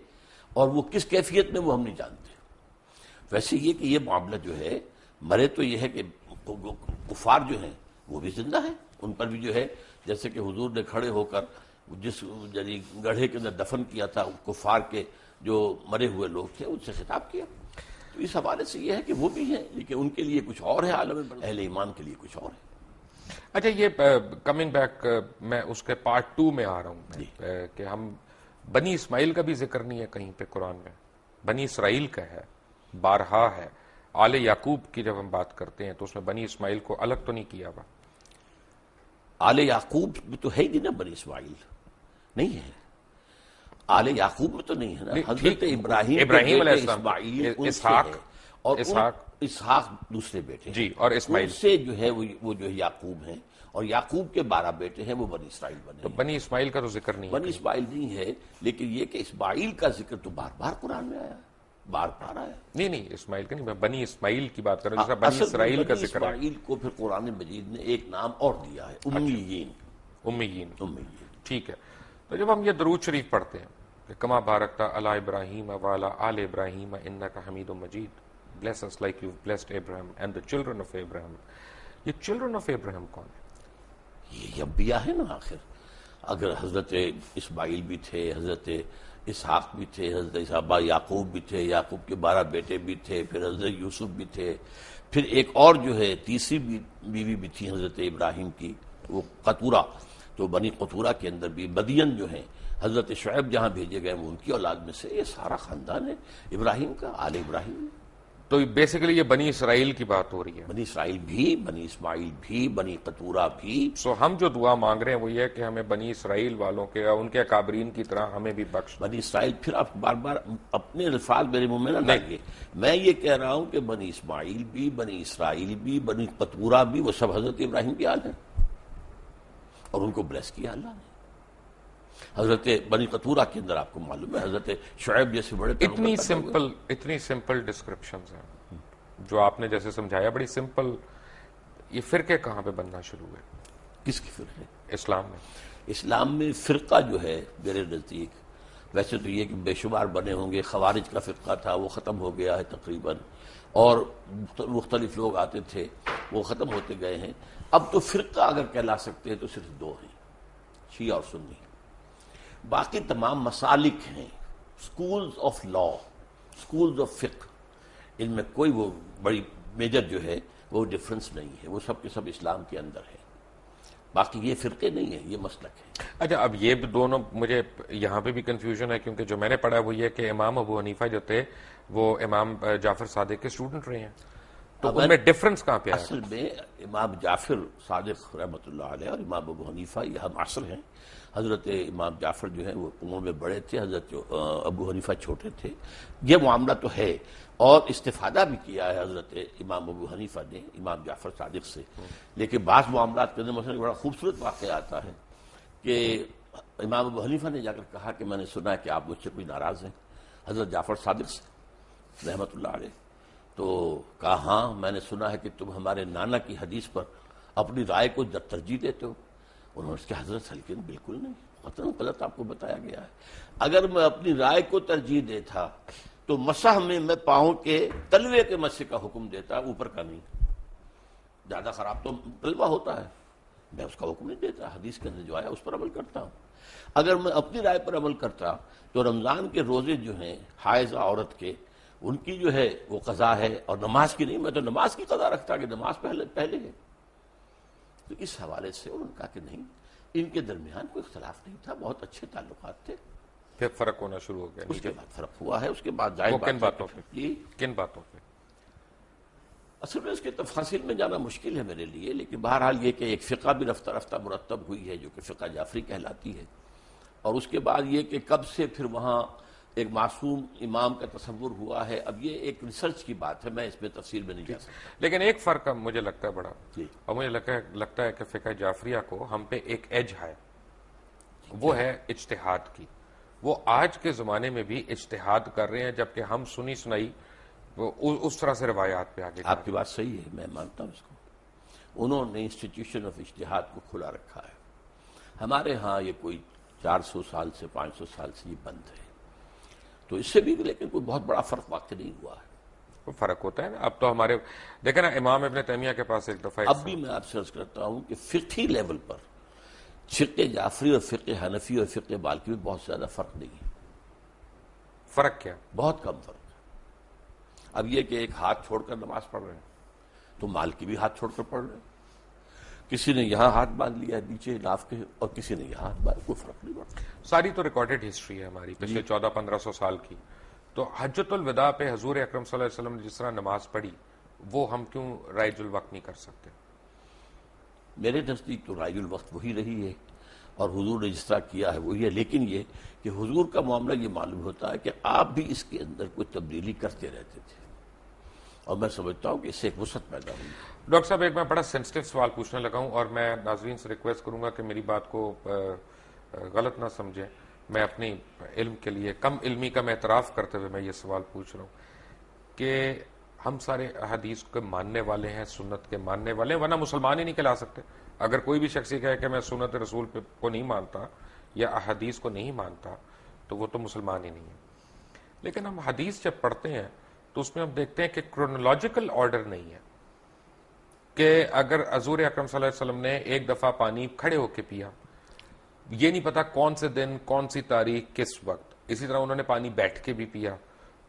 اور وہ کس کیفیت میں وہ ہم نہیں جانتے۔ ویسے یہ کہ یہ معاملہ جو ہے، مرے تو یہ ہے کہ کفار جو ہیں وہ بھی زندہ ہیں، ان پر بھی جو ہے جیسے کہ حضور نے کھڑے ہو کر جس یعنی گڑھے کے اندر دفن کیا تھا کفار کے جو مرے ہوئے لوگ تھے، ان سے خطاب کیا، تو اس حوالے سے یہ ہے کہ وہ بھی ہیں، لیکن ان کے لیے کچھ اور ہے عالم برزخ، اہل ایمان کے لیے کچھ اور ہے۔ اچھا، یہ کمنگ بیک، میں اس کے پارٹ 2 میں آ رہا ہوں کہ ہم بنی اسماعیل کا بھی ذکر نہیں ہے کہیں پہ قرآن میں، بنی اسرائیل کا ہے، بارہا ہے۔ آل یعقوب کی جب ہم بات کرتے ہیں تو اس میں بنی اسماعیل کو الگ تو نہیں کیا ہوا۔ آل یعقوب میں تو ہے ہی نہیں نا، بنی اسماعیل نہیں ہے، آل یعقوب میں تو نہیں ہے نا، حضرت ابراہیم علیہ بیٹے السلام، اسماعیل ان سے اسحاق، ہے، اور اسحاق دوسرے بیٹے ہیں، جی، اور اسماعیل ان سے جو ہے وہ جو ہے یعقوب ہیں، اور یعقوب کے 12 بیٹے ہیں، وہ بنی اسرائیل بنے تو ہیں۔ بنی اسماعیل کا تو ذکر نہیں ہے۔ بنی اسماعیل نہیں ہے، لیکن یہ کہ اسماعیل کا ذکر تو بار بار قرآن میں آیا، بار بار آیا۔ نہیں، اسماعیل کا نہیں، میں بنی اسماعیل کی بات کر رہا ہوں، جس طرح بنی اصل اسرائیل کا بنی ذکر ہے۔ اسماعیل کو پھر قرآن مجید نے ایک نام اور دیا ہے، امیین۔ امیین، امیین، ٹھیک ہے۔ تو جب ہم یہ درود شریف پڑھتے ہیں کہ کما بارکت علی ابراہیم وعلی آل ابراہیم انک حمید مجید، bless us like you've blessed Abraham and the children of Abraham، یہ children of Abraham کون ہے؟ یہ انبیاء ہے نا آخر۔ اگر حضرت اسماعیل بھی تھے، حضرت اسحاق بھی تھے، حضرت اسحاق یعقوب بھی تھے، یعقوب کے 12 بیٹے بھی تھے، پھر حضرت یوسف بھی تھے، پھر ایک اور جو ہے تیسری بیوی بھی تھی حضرت ابراہیم کی، وہ قطورہ، تو بنی قطورہ کے اندر بھی مدین جو ہیں، حضرت شعیب جہاں بھیجے گئے وہ ان کی اولاد میں سے، یہ سارا خاندان ہے ابراہیم کا، آل ابراہیم۔ تو بیسیکلی یہ بنی اسرائیل کی بات ہو رہی ہے۔ بنی اسرائیل بھی، بنی اسماعیل بھی، بنی قطورہ بھی۔ سو ہم جو دعا مانگ رہے ہیں وہ یہ ہے کہ ہمیں بنی اسرائیل والوں کے، ان کے اکابرین کی طرح ہمیں بھی بخش۔ بنی اسرائیل، پھر آپ بار بار اپنے الفاظ میرے منہ میں نہ لائیے، میں یہ کہہ رہا ہوں کہ بنی اسماعیل بھی، بنی اسرائیل بھی، بنی قطورہ بھی، وہ سب حضرت ابراہیم کی آل ہیں، اور ان کو بلیس کیا اللہ نے۔ حضرت بنی قطورہ کے اندر آپ کو معلوم ہے حضرت شعیب جیسے بڑے اتنی سمپل ڈسکرپشنز ہیں، جو آپ نے جیسے سمجھایا بڑی سمپل، یہ فرقے کہاں پہ بننا شروع ہوئے کس کی فرقے؟ اسلام میں؟ اسلام میں فرقہ جو ہے میرے نزدیک، ویسے تو یہ کہ بے شمار بنے ہوں گے، خوارج کا فرقہ تھا وہ ختم ہو گیا ہے تقریباً، اور مختلف لوگ آتے تھے وہ ختم ہوتے گئے ہیں. اب تو فرقہ اگر کہلا سکتے ہیں تو صرف دو ہیں، شیعہ اور سنی. باقی تمام مسالک ہیں، schools of law, schools of فقہ، ان میں کوئی وہ بڑی میجر جو ہے وہ ڈفرنس نہیں ہے، وہ سب کے سب اسلام کے اندر ہے. باقی یہ فرقے نہیں ہیں، یہ مسلک ہے. اچھا، اب یہ دونوں مجھے یہاں پہ بھی کنفیوژن ہے، کیونکہ جو میں نے پڑھا وہ یہ کہ امام ابو حنیفہ جو تھے وہ امام جعفر صادق کے اسٹوڈنٹ رہے ہیں، تو ان میں ڈفرنس کہاں پہ آیا؟ اصل میں امام جعفر صادق رحمۃ اللہ علیہ اور امام ابو حنیفہ یہ ہم عصر ہیں. حضرت امام جعفر جو ہیں وہ عمر میں بڑے تھے، حضرت ابو حنیفہ چھوٹے تھے. یہ معاملہ تو ہے، اور استفادہ بھی کیا ہے حضرت امام ابو حنیفہ نے امام جعفر صادق سے. لیکن بعض معاملات کے اندر مثلا بڑا خوبصورت واقعہ آتا ہے کہ امام ابو حنیفہ نے جا کر کہا کہ میں نے سنا ہے کہ آپ مجھ سے کوئی ناراض ہیں حضرت جعفر صادق سے رحمۃ اللہ علیہ. تو کہا ہاں میں نے سنا ہے کہ تم ہمارے نانا کی حدیث پر اپنی رائے کو ترجیح دیتے ہو. انہوں نے اس کے حضرت سلکن بالکل نہیں، قطعاً غلط آپ کو بتایا گیا ہے. اگر میں اپنی رائے کو ترجیح دیتا تو مسح میں پاؤں کے تلوے کے مسح کا حکم دیتا، اوپر کا نہیں. زیادہ خراب تو تلوہ ہوتا ہے، میں اس کا حکم نہیں دیتا، حدیث کے اندر جو آیا اس پر عمل کرتا ہوں. اگر میں اپنی رائے پر عمل کرتا تو رمضان کے روزے جو ہیں حائضہ عورت کے، ان کی جو ہے وہ قضا ہے، اور نماز کی نہیں. میں تو نماز کی قضا رکھتا کہ نماز پہلے ہے. تو اس حوالے سے انہوں نے کہا کہ نہیں، ان کے درمیان کوئی اختلاف نہیں تھا، بہت اچھے تعلقات تھے. پھر فرق ہونا شروع ہو گیا. اس کے بعد فرق ہوا ہے. اس کے بعد وہ کن باتوں پہ؟ جی کن باتوں پہ؟ اصل میں اس کے تفاصیل میں جانا مشکل ہے میرے لیے، لیکن بہرحال یہ کہ ایک فقہ بھی رفتہ رفتہ مرتب ہوئی ہے جو کہ فقہ جعفری کہلاتی ہے. اور اس کے بعد یہ کہ کب سے پھر وہاں ایک معصوم امام کا تصور ہوا ہے، اب یہ ایک ریسرچ کی بات ہے، میں اس میں تفصیل میں نہیں جا سکتا. لیکن ایک فرق مجھے لگتا ہے بڑا، جی اور مجھے لگتا ہے کہ فقہ جعفریہ کو ہم پہ ایک ایج ہے، وہ ہے اجتہاد کی. وہ آج کے زمانے میں بھی اجتہاد کر رہے ہیں، جبکہ ہم سنی سنائی اس طرح سے روایات پہ آگے. آپ کی بات صحیح ہے، میں مانتا ہوں اس کو. انہوں نے انسٹیٹیوشن آف اجتہاد کو کھلا رکھا ہے. ہمارے ہاں یہ کوئی 400 سال سے 500 سال سے یہ بند ہے، تو اس سے بھی لیکن کوئی بہت بڑا فرق واقع نہیں ہوا ہے. فرق ہوتا ہے نا. اب تو ہمارے دیکھیں نا، امام ابن تیمیہ کے پاس ایک دفعہ اب بھی میں آپ سے عرض کرتا ہوں کہ فقہی لیول پر فقہ جعفری اور فقہ حنفی اور فقہ مالکی میں بہت زیادہ فرق نہیں ہے. فرق کیا؟ بہت کم فرق ہے. اب یہ کہ ایک ہاتھ چھوڑ کر نماز پڑھ رہے ہیں تو مالکی بھی ہاتھ چھوڑ کر پڑھ رہے ہیں. کسی نے یہاں ہاتھ باندھ لیا ہے نیچے ناف کے، اور کسی نے یہاں ہاتھ باندھ، کوئی فرق نہیں پڑتا. ساری تو ریکارڈڈ ہسٹری ہے ہماری پچھلے 1400-1500 سال کی. تو حجۃ الوداع پہ حضور اکرم صلی اللہ علیہ وسلم نے جس طرح نماز پڑھی، وہ ہم کیوں رائج الوقت نہیں کر سکتے؟ میرے نزدیک تو رائج الوقت وہی رہی ہے، اور حضور نے جس طرح کیا ہے وہی ہے. لیکن یہ کہ حضور کا معاملہ یہ معلوم ہوتا ہے کہ آپ بھی اس کے اندر کوئی تبدیلی کرتے رہتے تھے، اور میں سمجھتا ہوں کہ اس سے ایک وسعت پیدا ہوئی. ڈاکٹر صاحب، ایک میں بڑا سینسٹیو سوال پوچھنے لگا ہوں، اور میں ناظرین سے ریکویسٹ کروں گا کہ میری بات کو غلط نہ سمجھیں. میں اپنی علم کے لیے، کم علمی کا میں اعتراف کرتے ہوئے میں یہ سوال پوچھ رہا ہوں کہ ہم سارے احادیث کے ماننے والے ہیں، سنت کے ماننے والے ہیں، ورنہ مسلمان ہی نہیں کہلا سکتے. اگر کوئی بھی شخص کہے کہ میں سنت رسول کو نہیں مانتا یا احادیث کو نہیں مانتا تو وہ تو مسلمان ہی نہیں ہے. لیکن ہم حدیث جب پڑھتے ہیں تو اس میں ہم دیکھتے ہیں کہ کرونالوجیکل آرڈر نہیں ہے، کہ اگر حضور اکرم صلی اللہ علیہ وسلم نے ایک دفعہ پانی کھڑے ہو کے پیا، یہ نہیں پتا کون سے دن، کون سی تاریخ، کس وقت. اسی طرح انہوں نے پانی بیٹھ کے بھی پیا،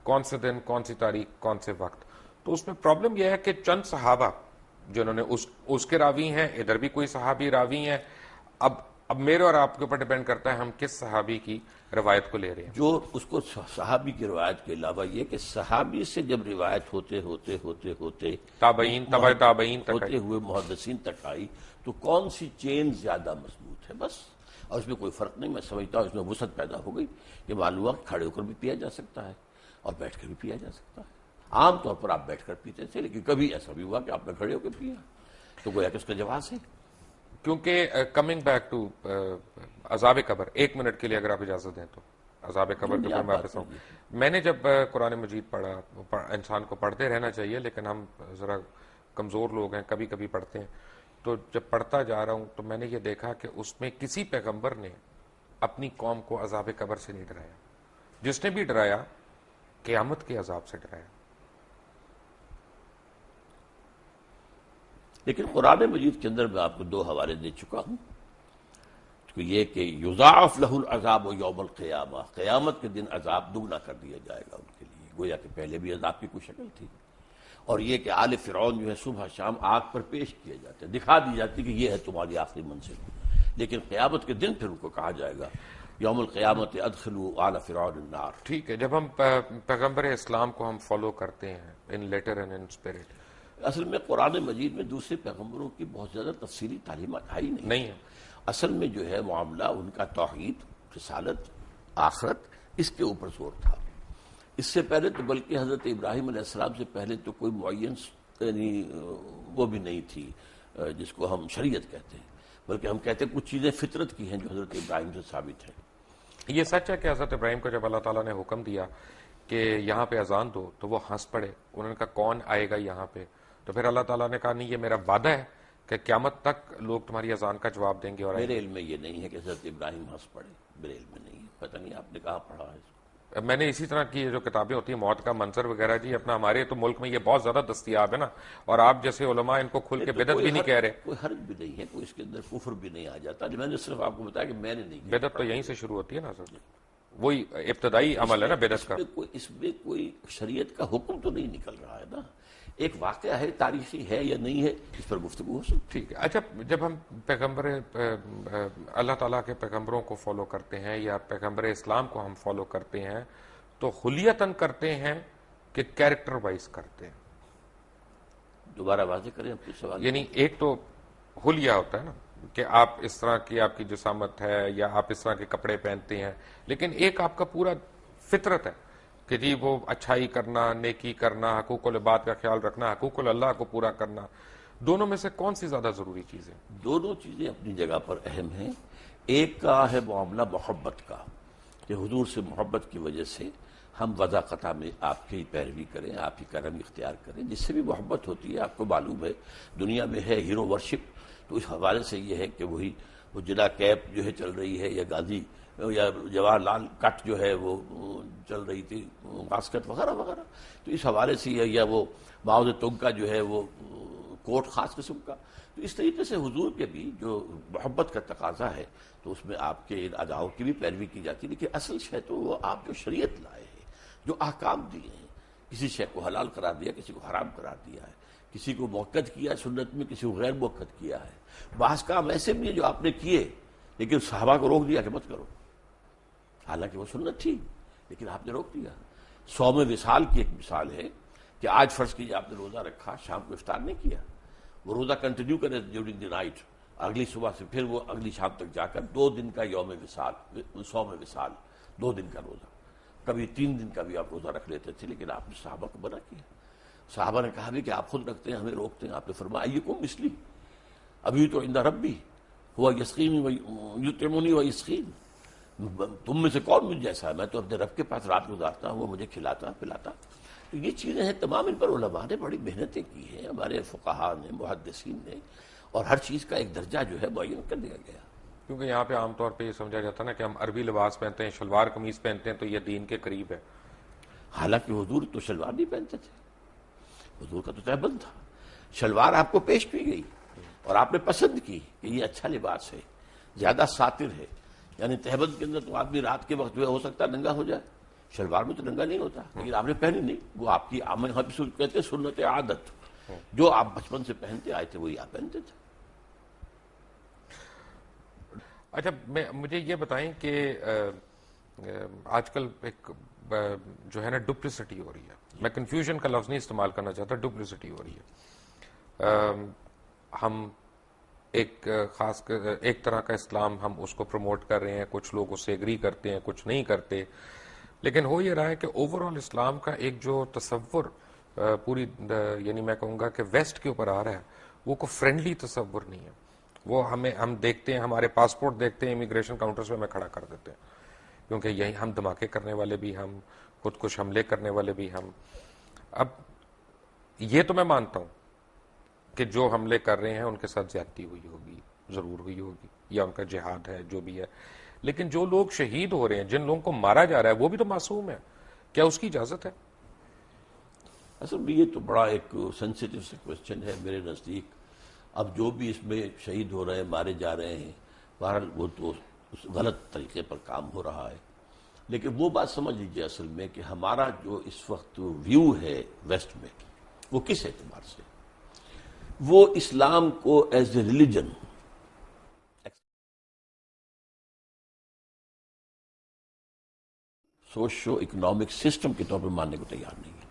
کون سے دن، کون سی تاریخ، کون سے وقت. تو اس میں پرابلم یہ ہے کہ چند صحابہ جنہوں نے اس کے راوی ہیں، ادھر بھی کوئی صحابی راوی ہیں. اب میرے اور آپ کے اوپر ڈیپینڈ کرتا ہے ہم کس صحابی کی روایت کو لے رہے ہیں. جو اس کو صحابی کی روایت کے علاوہ یہ کہ صحابی سے جب روایت ہوتے تابعین، تبع تابعین تک ہوتے ہوئے محدثین تک آئی، تو کون سی چین زیادہ مضبوط ہے، بس. اور اس میں کوئی فرق نہیں. میں سمجھتا ہوں اس میں وسعت پیدا ہو گئی کہ معلوم ہوا کھڑے ہو کر بھی پیا جا سکتا ہے اور بیٹھ کر بھی پیا جا سکتا ہے. عام طور پر آپ بیٹھ کر پیتے تھے، لیکن کبھی ایسا بھی ہوا کہ آپ نے کھڑے ہو کے پیا، تو گویا کہ اس کا جواز ہے. کیونکہ کمنگ بیک ٹو عذاب قبر، 1 منٹ کے لیے اگر آپ اجازت دیں تو عذاب قبر کے اوپر میں واپس آؤں. میں نے جب قرآن مجید پڑھا، انسان کو پڑھتے رہنا چاہیے لیکن ہم ذرا کمزور لوگ ہیں، کبھی کبھی پڑھتے ہیں، تو جب پڑھتا جا رہا ہوں تو میں نے یہ دیکھا کہ اس میں کسی پیغمبر نے اپنی قوم کو عذاب قبر سے نہیں ڈرایا. جس نے بھی ڈرایا قیامت کے عذاب سے ڈرایا. لیکن قرآن مجید کے اندر میں آپ کو 2 حوالے دے چکا ہوں. تو یہ کہ یضاعف لہ العذاب یوم القیامہ، قیامت کے دن عذاب دگنا کر دیا جائے گا ان کے لیے، گویا کہ پہلے بھی عذاب کی کوئی شکل تھی. اور یہ کہ آل فرعون جو ہے صبح شام آگ پر پیش کیے جاتے ہیں، دکھا دی جاتی کہ یہ ہے تمہاری آخری منزل. لیکن قیامت کے دن پھر ان کو کہا جائے گا یوم القیامت ادخلوا آل فرعون النار. ٹھیک ہے، جب ہم پیغمبر اسلام کو ہم فالو کرتے ہیں ان لیٹر اینڈ ان اسپرٹ، اصل میں قرآن مجید میں دوسرے پیغمبروں کی بہت زیادہ تفصیلی تعلیمات آئی نہیں ہے. اصل میں جو ہے معاملہ ان کا توحید، رسالت، آخرت، اس کے اوپر زور تھا. اس سے پہلے تو بلکہ حضرت ابراہیم علیہ السلام سے پہلے تو کوئی معین یعنی وہ بھی نہیں تھی جس کو ہم شریعت کہتے ہیں، بلکہ ہم کہتے ہیں کچھ چیزیں فطرت کی ہیں جو حضرت ابراہیم سے ثابت ہیں. یہ سچ ہے کہ حضرت ابراہیم کو جب اللہ تعالیٰ نے حکم دیا کہ یہاں پہ اذان دو تو وہ ہنس پڑے. انہوں نے کہا کون آئے گا یہاں پہ؟ تو پھر اللہ تعالیٰ نے کہا نہیں، یہ میرا وعدہ ہے کہ قیامت تک لوگ تمہاری اذان کا جواب دیں گے. اور میرے علم میں یہ نہیں ہے کہ حضرت ابراہیم ہنس پڑے، میرے علم میں نہیں ہے، پتہ نہیں آپ نے کہاں پڑھا ہے. میں نے اسی طرح کی جو کتابیں ہوتی ہیں موت کا منظر وغیرہ، جی اپنا ہمارے تو ملک میں یہ بہت زیادہ دستیاب ہے نا، اور آپ جیسے علماء ان کو کھل کے بدعت بھی نہیں کہہ رہے. کوئی حرج بھی نہیں ہے، کوئی اس کے اندر کفر بھی نہیں آ جاتا. میں نے صرف آپ کو بتایا کہ میں نے نہیں کیا. بدعت تو یہیں سے شروع ہوتی ہے نا سر، وہی ابتدائی عمل ہے نا بدعت کا. اس میں کوئی شریعت کا حکم تو نہیں نکل رہا ہے نا، ایک واقعہ ہے، تاریخی ہے یا نہیں ہے، اس پر گفتگو ہو سکتی. ٹھیک ہے. اچھا، جب ہم پیغمبر اللہ تعالیٰ کے پیغمبروں کو فالو کرتے ہیں یا پیغمبر اسلام کو ہم فالو کرتے ہیں تو خلیتاً کرتے ہیں کہ کیریکٹر وائز کرتے ہیں؟ دوبارہ واضح کریں اپنے سوال. یعنی ایک تو حلیہ ہوتا ہے نا کہ آپ اس طرح کی آپ کی جسامت ہے یا آپ اس طرح کے کپڑے پہنتے ہیں، لیکن ایک آپ کا پورا فطرت ہے کہ جی وہ اچھائی کرنا، نیکی کرنا، حقوق العباد کا خیال رکھنا، حقوق اللہ کو پورا کرنا. دونوں میں سے کون سی زیادہ ضروری چیز ہے؟ دونوں چیزیں اپنی جگہ پر اہم ہیں. ایک کا ہے معاملہ محبت کا، کہ حضور سے محبت کی وجہ سے ہم وضع قطع میں آپ کی پیروی کریں، آپ کی کرم اختیار کریں. جس سے بھی محبت ہوتی ہے آپ کو معلوم ہے دنیا میں ہے ہیرو ورشپ، تو اس حوالے سے یہ ہے کہ وہی وہ جلا کیپ جو ہے چل رہی ہے، یا گاندھی یا جواہر لال کٹ جو ہے وہ چل رہی تھی، واسکٹ وغیرہ وغیرہ. تو اس حوالے سے یا وہ ماؤ زے تونگ کا جو ہے وہ کوٹ خاص قسم کا. تو اس طریقے سے حضور کے بھی جو محبت کا تقاضا ہے تو اس میں آپ کے ان اداؤں کی بھی پیروی کی جاتی ہے. لیکن اصل شے تو وہ آپ جو شریعت لائے ہیں، جو احکام دیے ہیں، کسی شے کو حلال قرار دیا، کسی کو حرام قرار دیا ہے، کسی کو موقت کیا سنت میں، کسی کو غیر موقت کیا ہے. بعض کام ایسے بھی ہیں جو آپ نے کیے لیکن صحابہ کو روک دیا کہ مت کرو، حالانکہ وہ سنت تھی لیکن آپ نے روک دیا. صوم وصال کی ایک مثال ہے کہ آج فرض کیجیے آپ نے روزہ رکھا، شام کو افطار نہیں کیا، وہ روزہ کنٹینیو کرے ڈیورنگ دی نائٹ، اگلی صبح سے پھر وہ اگلی شام تک جا کر 2 دن کا یوم وصال، صوم وصال، 2 دن کا روزہ، کبھی 3 دن کا بھی آپ روزہ رکھ لیتے تھے. لیکن آپ نے صحابہ کو منع کیا. صحابہ نے کہا بھی کہ آپ خود رکھتے ہیں، ہمیں روکتے ہیں. آپ نے فرمایا ایکم مثلی ابھی تو عند ربی ہوا یسقین یطعمنی و یسقین، تم میں سے کون مجھ جیسا ہے، میں تو اپنے رب کے پاس رات گزارتا ہوں، وہ مجھے کھلاتا پلاتا. تو یہ چیزیں ہیں تمام، ان پر علماء نے بڑی محنتیں کی ہیں، ہمارے فقہاء نے، محدثین نے، اور ہر چیز کا ایک درجہ جو ہے معین کر دیا گیا. کیونکہ یہاں پہ عام طور پہ یہ سمجھا جاتا ہے نا کہ ہم عربی لباس پہنتے ہیں، شلوار قمیض پہنتے ہیں تو یہ دین کے قریب ہے. حالانکہ حضور تو شلوار نہیں پہنتے تھے، حضور کا تو تہبند تھا. شلوار آپ کو پیش کی گئی اور آپ نے پسند کی کہ یہ اچھا لباس ہے، زیادہ ساتر ہے. یعنی تہبند کے اندر تو آدمی رات کے وقت جو ہے ہو سکتا ہے ننگا ہو جائے، شلوار میں تو ننگا نہیں ہوتا. لیکن آپ نے پہنی نہیں، وہ آپ کی کہتے ہیں سنت عادت، جو آپ بچپن سے پہنتے آئے تھے وہی آپ پہنتے تھے. اچھا، مجھے یہ بتائیں کہ آج کل ایک جو ہے نا ڈپلیسٹی ہو رہی ہے، میں کنفیوژن کا لفظ نہیں استعمال کرنا چاہتا، ڈپلیسٹی ہو رہی ہے. ہم ایک خاص ایک طرح کا اسلام ہم اس کو پروموٹ کر رہے ہیں، کچھ لوگ اس سے ایگری کرتے ہیں، کچھ نہیں کرتے. لیکن ہو یہ رہا ہے کہ اوور آل اسلام کا ایک جو تصور پوری یعنی میں کہوں گا کہ ویسٹ کے اوپر آ رہا ہے وہ کوئی فرینڈلی تصور نہیں ہے. وہ ہم دیکھتے ہیں، ہمارے پاسپورٹ دیکھتے ہیں امیگریشن کاؤنٹرز پہ ہمیں کھڑا کر دیتے ہیں کیونکہ یہی ہم دھماکے کرنے والے بھی ہم، خود کش حملے کرنے والے بھی ہم. اب یہ تو میں مانتا ہوں کہ جو حملے کر رہے ہیں ان کے ساتھ زیادتی ہوئی ہوگی، ضرور ہوئی ہوگی، یا ان کا جہاد ہے جو بھی ہے، لیکن جو لوگ شہید ہو رہے ہیں، جن لوگوں کو مارا جا رہا ہے، وہ بھی تو معصوم ہے. کیا اس کی اجازت ہے؟ اصل میں یہ تو بڑا ایک سینسیٹیو سے کوشچن ہے میرے نزدیک. اب جو بھی اس میں شہید ہو رہے ہیں، مارے جا رہے ہیں، بہرحال وہ تو غلط طریقے پر کام ہو رہا ہے. لیکن وہ بات سمجھ لیجیے اصل میں کہ ہمارا جو اس وقت ویو ہے ویسٹ میں، وہ کس اعتبار سے، وہ اسلام کو as a religion socio economic system کے طور پر ماننے کو تیار نہیں ہے.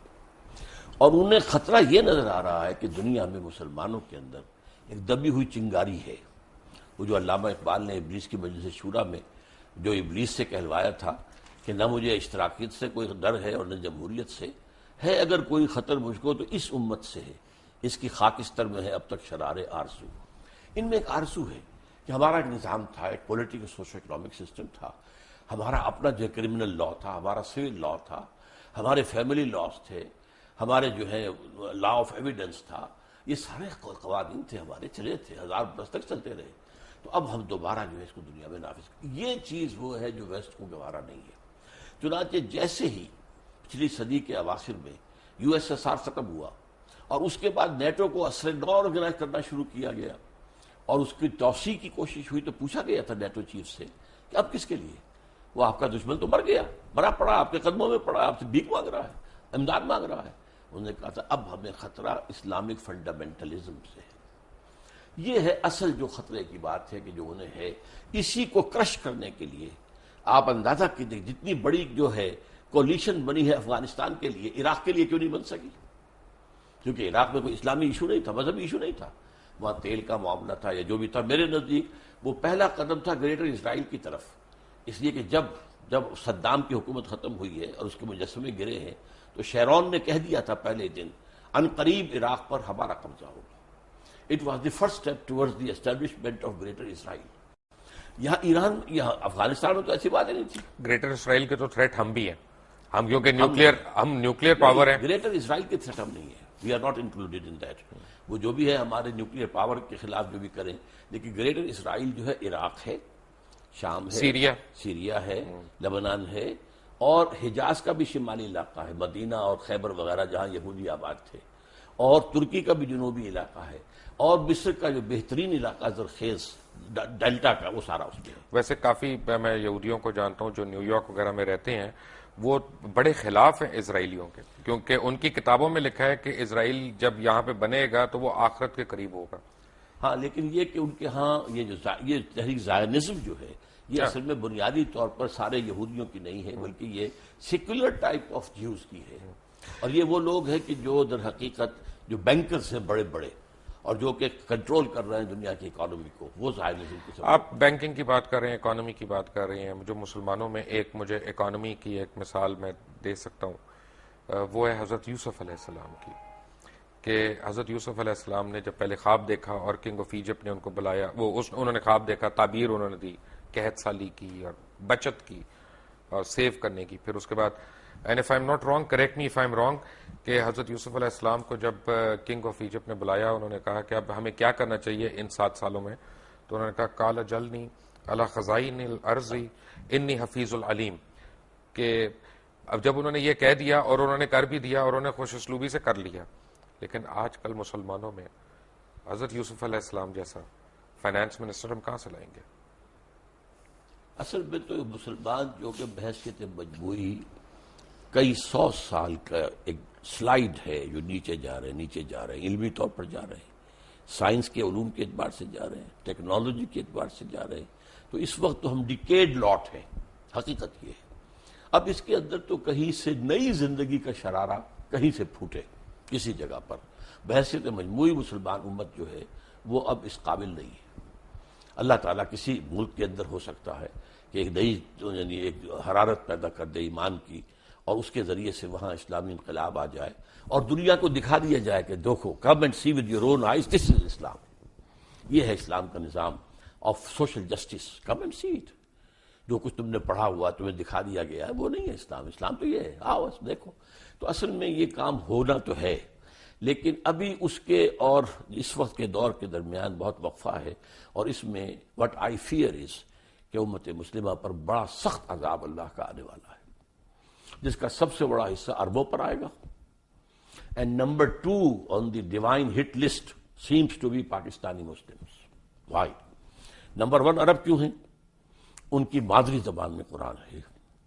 اور انہیں خطرہ یہ نظر آ رہا ہے کہ دنیا میں مسلمانوں کے اندر ایک دبی ہوئی چنگاری ہے. وہ جو علامہ اقبال نے ابلیس کی مجلس شورا میں جو ابلیس سے کہلوایا تھا کہ نہ مجھے اشتراکیت سے کوئی ڈر ہے اور نہ جمہوریت سے ہے، اگر کوئی خطر مجھ کو تو اس امت سے ہے، اس کی خاکستر میں ہے اب تک شرار آرزو. ان میں ایک آرزو ہے کہ ہمارا ایک نظام تھا، ایک پولیٹیکل سوشو اکنامک سسٹم تھا، ہمارا اپنا جو کرمنل لا تھا، ہمارا سول لا تھا، ہمارے فیملی لاز تھے، ہمارے جو ہے لا آف ایویڈنس تھا، یہ سارے قوانین تھے ہمارے، چلے تھے، 1000 برس تک چلتے رہے. تو اب ہم دوبارہ جو ہے اس کو دنیا میں نافذ یہ چیز وہ ہے جو ویسٹ کو گوارا نہیں ہے. چنانچہ جیسے ہی پچھلی صدی کے اواخر میں یو ایس ایس آر ختم ہوا اور اس کے بعد نیٹو کو اثر نو آرگنائز کرنا شروع کیا گیا اور اس کی توسیع کی کوشش ہوئی، تو پوچھا گیا تھا نیٹو چیف سے کہ اب کس کے لیے؟ وہ آپ کا دشمن تو مر گیا، مرا پڑا، آپ کے قدموں میں پڑا، آپ سے بھیک مانگ رہا ہے، امداد مانگ رہا ہے. انہوں نے کہا تھا اب ہمیں خطرہ اسلامک فنڈامنٹلزم سے ہے. یہ ہے اصل جو خطرے کی بات ہے کہ جو انہیں ہے. اسی کو کرش کرنے کے لیے آپ اندازہ کیجیے جتنی بڑی جو ہے کولیشن بنی ہے افغانستان کے لیے، عراق کے لیے کیوں نہیں بن سکی؟ کیونکہ عراق میں کوئی اسلامی ایشو نہیں تھا، مذہبی ایشو نہیں تھا، وہاں تیل کا معاملہ تھا یا جو بھی تھا. میرے نزدیک وہ پہلا قدم تھا گریٹر اسرائیل کی طرف، اس لیے کہ جب صدام کی حکومت ختم ہوئی ہے اور اس کے مجسمے گرے ہیں تو شیرون نے کہہ دیا تھا پہلے دن ان قریب عراق پر ہمارا قبضہ ہوگا. It was the first step towards the establishment of Greater Israel. یہاں ایران، یہاں افغانستان میں تو ایسی باتیں نہیں تھی. گریٹر اسرائیل کے تو تھریٹ ہم بھی ہیں، ہم کیونکہ نیوکلیئر پاور ہیں. گریٹر اسرائیل کے تھریٹ ہم نہیں ہے، we are not included in that. وہ جو بھی ہے ہمارے نیوکلیئر پاور کے خلاف جو بھی کریں، لیکن گریٹر اسرائیل جو ہے عراق ہے، شام ہے، سیریا ہے، لبنان ہے، اور حجاز کا بھی شمالی علاقہ ہے، مدینہ اور خیبر وغیرہ جہاں یہودی آباد تھے، اور ترکی کا بھی جنوبی علاقہ ہے، اور مصر کا جو بہترین علاقہ زرخیز ڈیلٹا کا، وہ سارا اس میں ہے. ویسے کافی میں یہودیوں کو جانتا ہوں جو نیو یارک وغیرہ میں رہتے ہیں، وہ بڑے خلاف ہیں اسرائیلیوں کے، کیونکہ ان کی کتابوں میں لکھا ہے کہ اسرائیل جب یہاں پہ بنے گا تو وہ آخرت کے قریب ہوگا. ہاں، لیکن یہ کہ ان کے ہاں یہ تحریک زائنزم جو ہے یہ اصل میں بنیادی طور پر سارے یہودیوں کی نہیں ہے، بلکہ یہ سیکولر ٹائپ آف جیوز کی ہے. اور یہ وہ لوگ ہیں کہ جو در حقیقت جو بینکرز ہیں بڑے بڑے اور جو کہ کنٹرول کر رہے ہیں دنیا کی اکانومی کو، وہ زائنزم کی سب. آپ بینکنگ کی بات کر رہے ہیں، اکانومی کی بات کر رہے ہیں. جو مسلمانوں میں مجھے اکانومی کی ایک مثال میں دے سکتا ہوں، وہ ہے حضرت یوسف علیہ السلام کی. کہ حضرت یوسف علیہ السلام نے جب پہلے خواب دیکھا اور کنگ آف ایجپٹ نے ان کو بلایا، انہوں نے خواب دیکھا، تعبیر انہوں نے دی، قحط سالی کی اور بچت کی اور سیو کرنے کی. پھر اس کے بعد and if I am not wrong, correct me if I am wrong, کہ حضرت یوسف علیہ السلام کو جب کنگ آف ایجپٹ نے بلایا، انہوں نے کہا کہ اب ہمیں کیا کرنا چاہیے ان 7 سالوں میں؟ تو انہوں نے کہا قال جلنی علی خزائن الارض انی حفیظ العلیم. کہ اب جب انہوں نے یہ کہہ دیا اور انہوں نے کر بھی دیا اور انہوں نے خوش اسلوبی سے کر لیا، لیکن آج کل مسلمانوں میں حضرت یوسف علیہ السلام جیسا فائنانس منسٹر ہم کہاں سے لائیں گے؟ اصل میں تو مسلمان جو کہ بحثیت مجموعی کئی 100 سال کا ایک سلائیڈ ہے جو نیچے جا رہے ہیں، علمی طور پر جا رہے ہیں، سائنس کے علوم کے اعتبار سے جا رہے ہیں، ٹیکنالوجی کے اعتبار سے جا رہے ہیں. تو اس وقت تو ہم ڈیکیڈ لاٹ ہیں. حقیقت یہ ہے اب اس کے اندر تو کہیں سے نئی زندگی کا شرارہ کہیں سے پھوٹے کسی جگہ پر. بحثیت مجموعی مسلمان امت جو ہے وہ اب اس قابل نہیں ہے. اللہ تعالیٰ کسی ملک کے اندر ہو سکتا ہے کہ ایک نئی یعنی ایک حرارت پیدا کر دے ایمان کی، اور اس کے ذریعے سے وہاں اسلامی انقلاب آ جائے اور دنیا کو دکھا دیا جائے کہ دیکھو، come and see with your own eyes, this is Islam. یہ ہے اسلام کا نظام of social justice, come and see it. جو کچھ تم نے پڑھا ہوا تمہیں دکھا دیا گیا ہے وہ نہیں ہے اسلام. اسلام تو یہ ہے, آؤ بس دیکھو. تو اصل میں یہ کام ہونا تو ہے, لیکن ابھی اس کے اور اس وقت کے دور کے درمیان بہت وقفہ ہے, اور اس میں وٹ آئی فیئر از کہ امت مسلمہ پر بڑا سخت عذاب اللہ کا آنے والا ہے, جس کا سب سے بڑا حصہ عربوں پر آئے گا. And number 2 on the divine hit list seems to be Pakistani Muslims. Why? Number 1 عرب کیوں ہیں؟ ان کی مادری زبان میں قرآن ہے,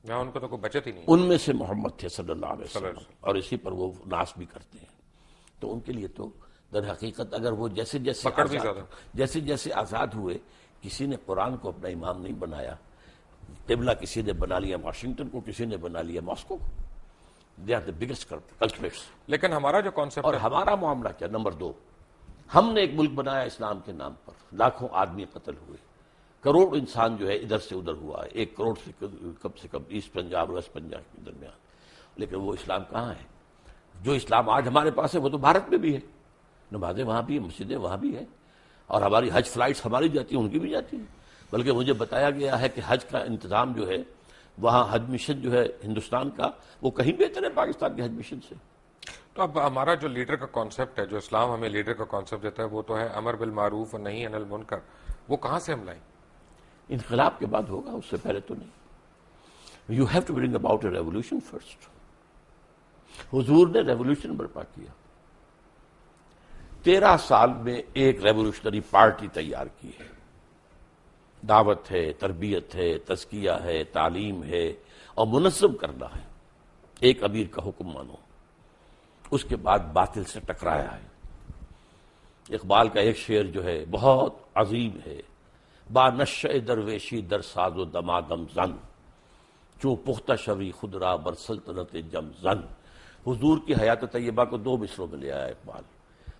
یہاں ان کو تو کوئی بچت ہی نہیں. ان میں سے محمد تھے صلی اللہ علیہ وسلم, اور اسی پر وہ ناس بھی کرتے ہیں. تو ان کے لیے تو در حقیقت اگر وہ جیسے جیسے آزاد ہوئے, کسی نے قرآن کو اپنا امام نہیں بنایا. قبلہ کسی نے بنا لیا واشنگٹن کو, کسی نے بنا لیا ماسکو کو. They are the biggest culprits. لیکن ہمارا جو کانسیپٹ اور ہمارا معاملہ کیا؟ نمبر 2, ہم نے ایک ملک بنایا اسلام کے نام پر, لاکھوں آدمی قتل ہوئے, کروڑ انسان جو ہے ادھر سے ادھر ہوا ہے, 1 کروڑ سے کم ایسٹ پنجاب ویسٹ پنجاب کے درمیان. لیکن وہ اسلام کہاں ہے؟ جو اسلام آج ہمارے پاس ہے وہ تو بھارت میں بھی ہے, نمازیں وہاں بھی ہیں, مسجدیں وہاں بھی ہیں, اور ہماری حج فلائٹس ہماری جاتی ہیں, ان کی بھی جاتی ہیں. بلکہ مجھے بتایا گیا ہے کہ حج کا انتظام جو ہے وہاں, حج مشن جو ہے ہندوستان کا, وہ کہیں بہتر ہے پاکستان کے حج مشن سے. تو اب ہمارا جو لیڈر کا کانسیپٹ ہے, جو اسلام ہمیں لیڈر کا کانسیپٹ دیتا ہے, وہ تو ہے امر بالمعروف اور نہی عن المنکر. وہ کہاں سے ہم لائیں؟ انقلاب کے بعد ہوگا, اس سے پہلے تو نہیں. You have to bring about a revolution first. حضور نے ریولیوشن برپا کیا, 13 سال میں ایک ریولیوشنری پارٹی تیار کی ہے. دعوت ہے, تربیت ہے, تزکیہ ہے, تعلیم ہے, اور منظم کرنا ہے. ایک امیر کا حکم مانو. اس کے بعد باطل سے ٹکرایا ہے. اقبال کا ایک شعر جو ہے بہت عظیم ہے, با نشہ درویشی در ساز و دمادم زن, چوں پختہ شوی خود را بر سلطنت جم زن. حضور کی حیات طیبہ کو 2 مصروں میں لے آیا اقبال.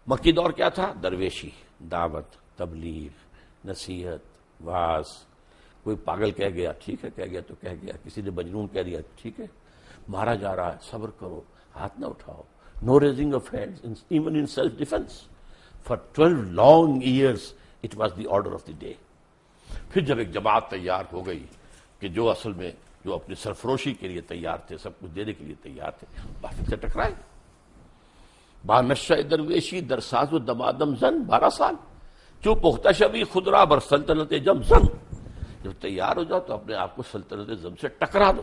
مکی دور کیا تھا؟ درویشی, دعوت, تبلیغ, نصیحت, واعظ. کوئی پاگل کہہ گیا, ٹھیک ہے, کہہ گیا تو کہہ گیا. کسی نے مجنون کہہ دیا, ٹھیک ہے. مارا جا رہا ہے, صبر کرو, ہاتھ نہ اٹھاؤ. No raising of hands, even in self-defense. For 12 long years, it was the order of the day. پھر جب ایک جماعت تیار ہو گئی کہ جو اصل میں جو اپنی سرفروشی کے لیے تیار تھے, سب کچھ دینے کے لیے تیار تھے, باطل سے ٹکرائے. با نشہ درویشی در ساز و دمادم زن, 12 سال. جو پختہ شبی خود را بر سلطنت جم زن. جب تیار ہو جاؤ تو اپنے آپ کو سلطنت زم سے ٹکرا دو.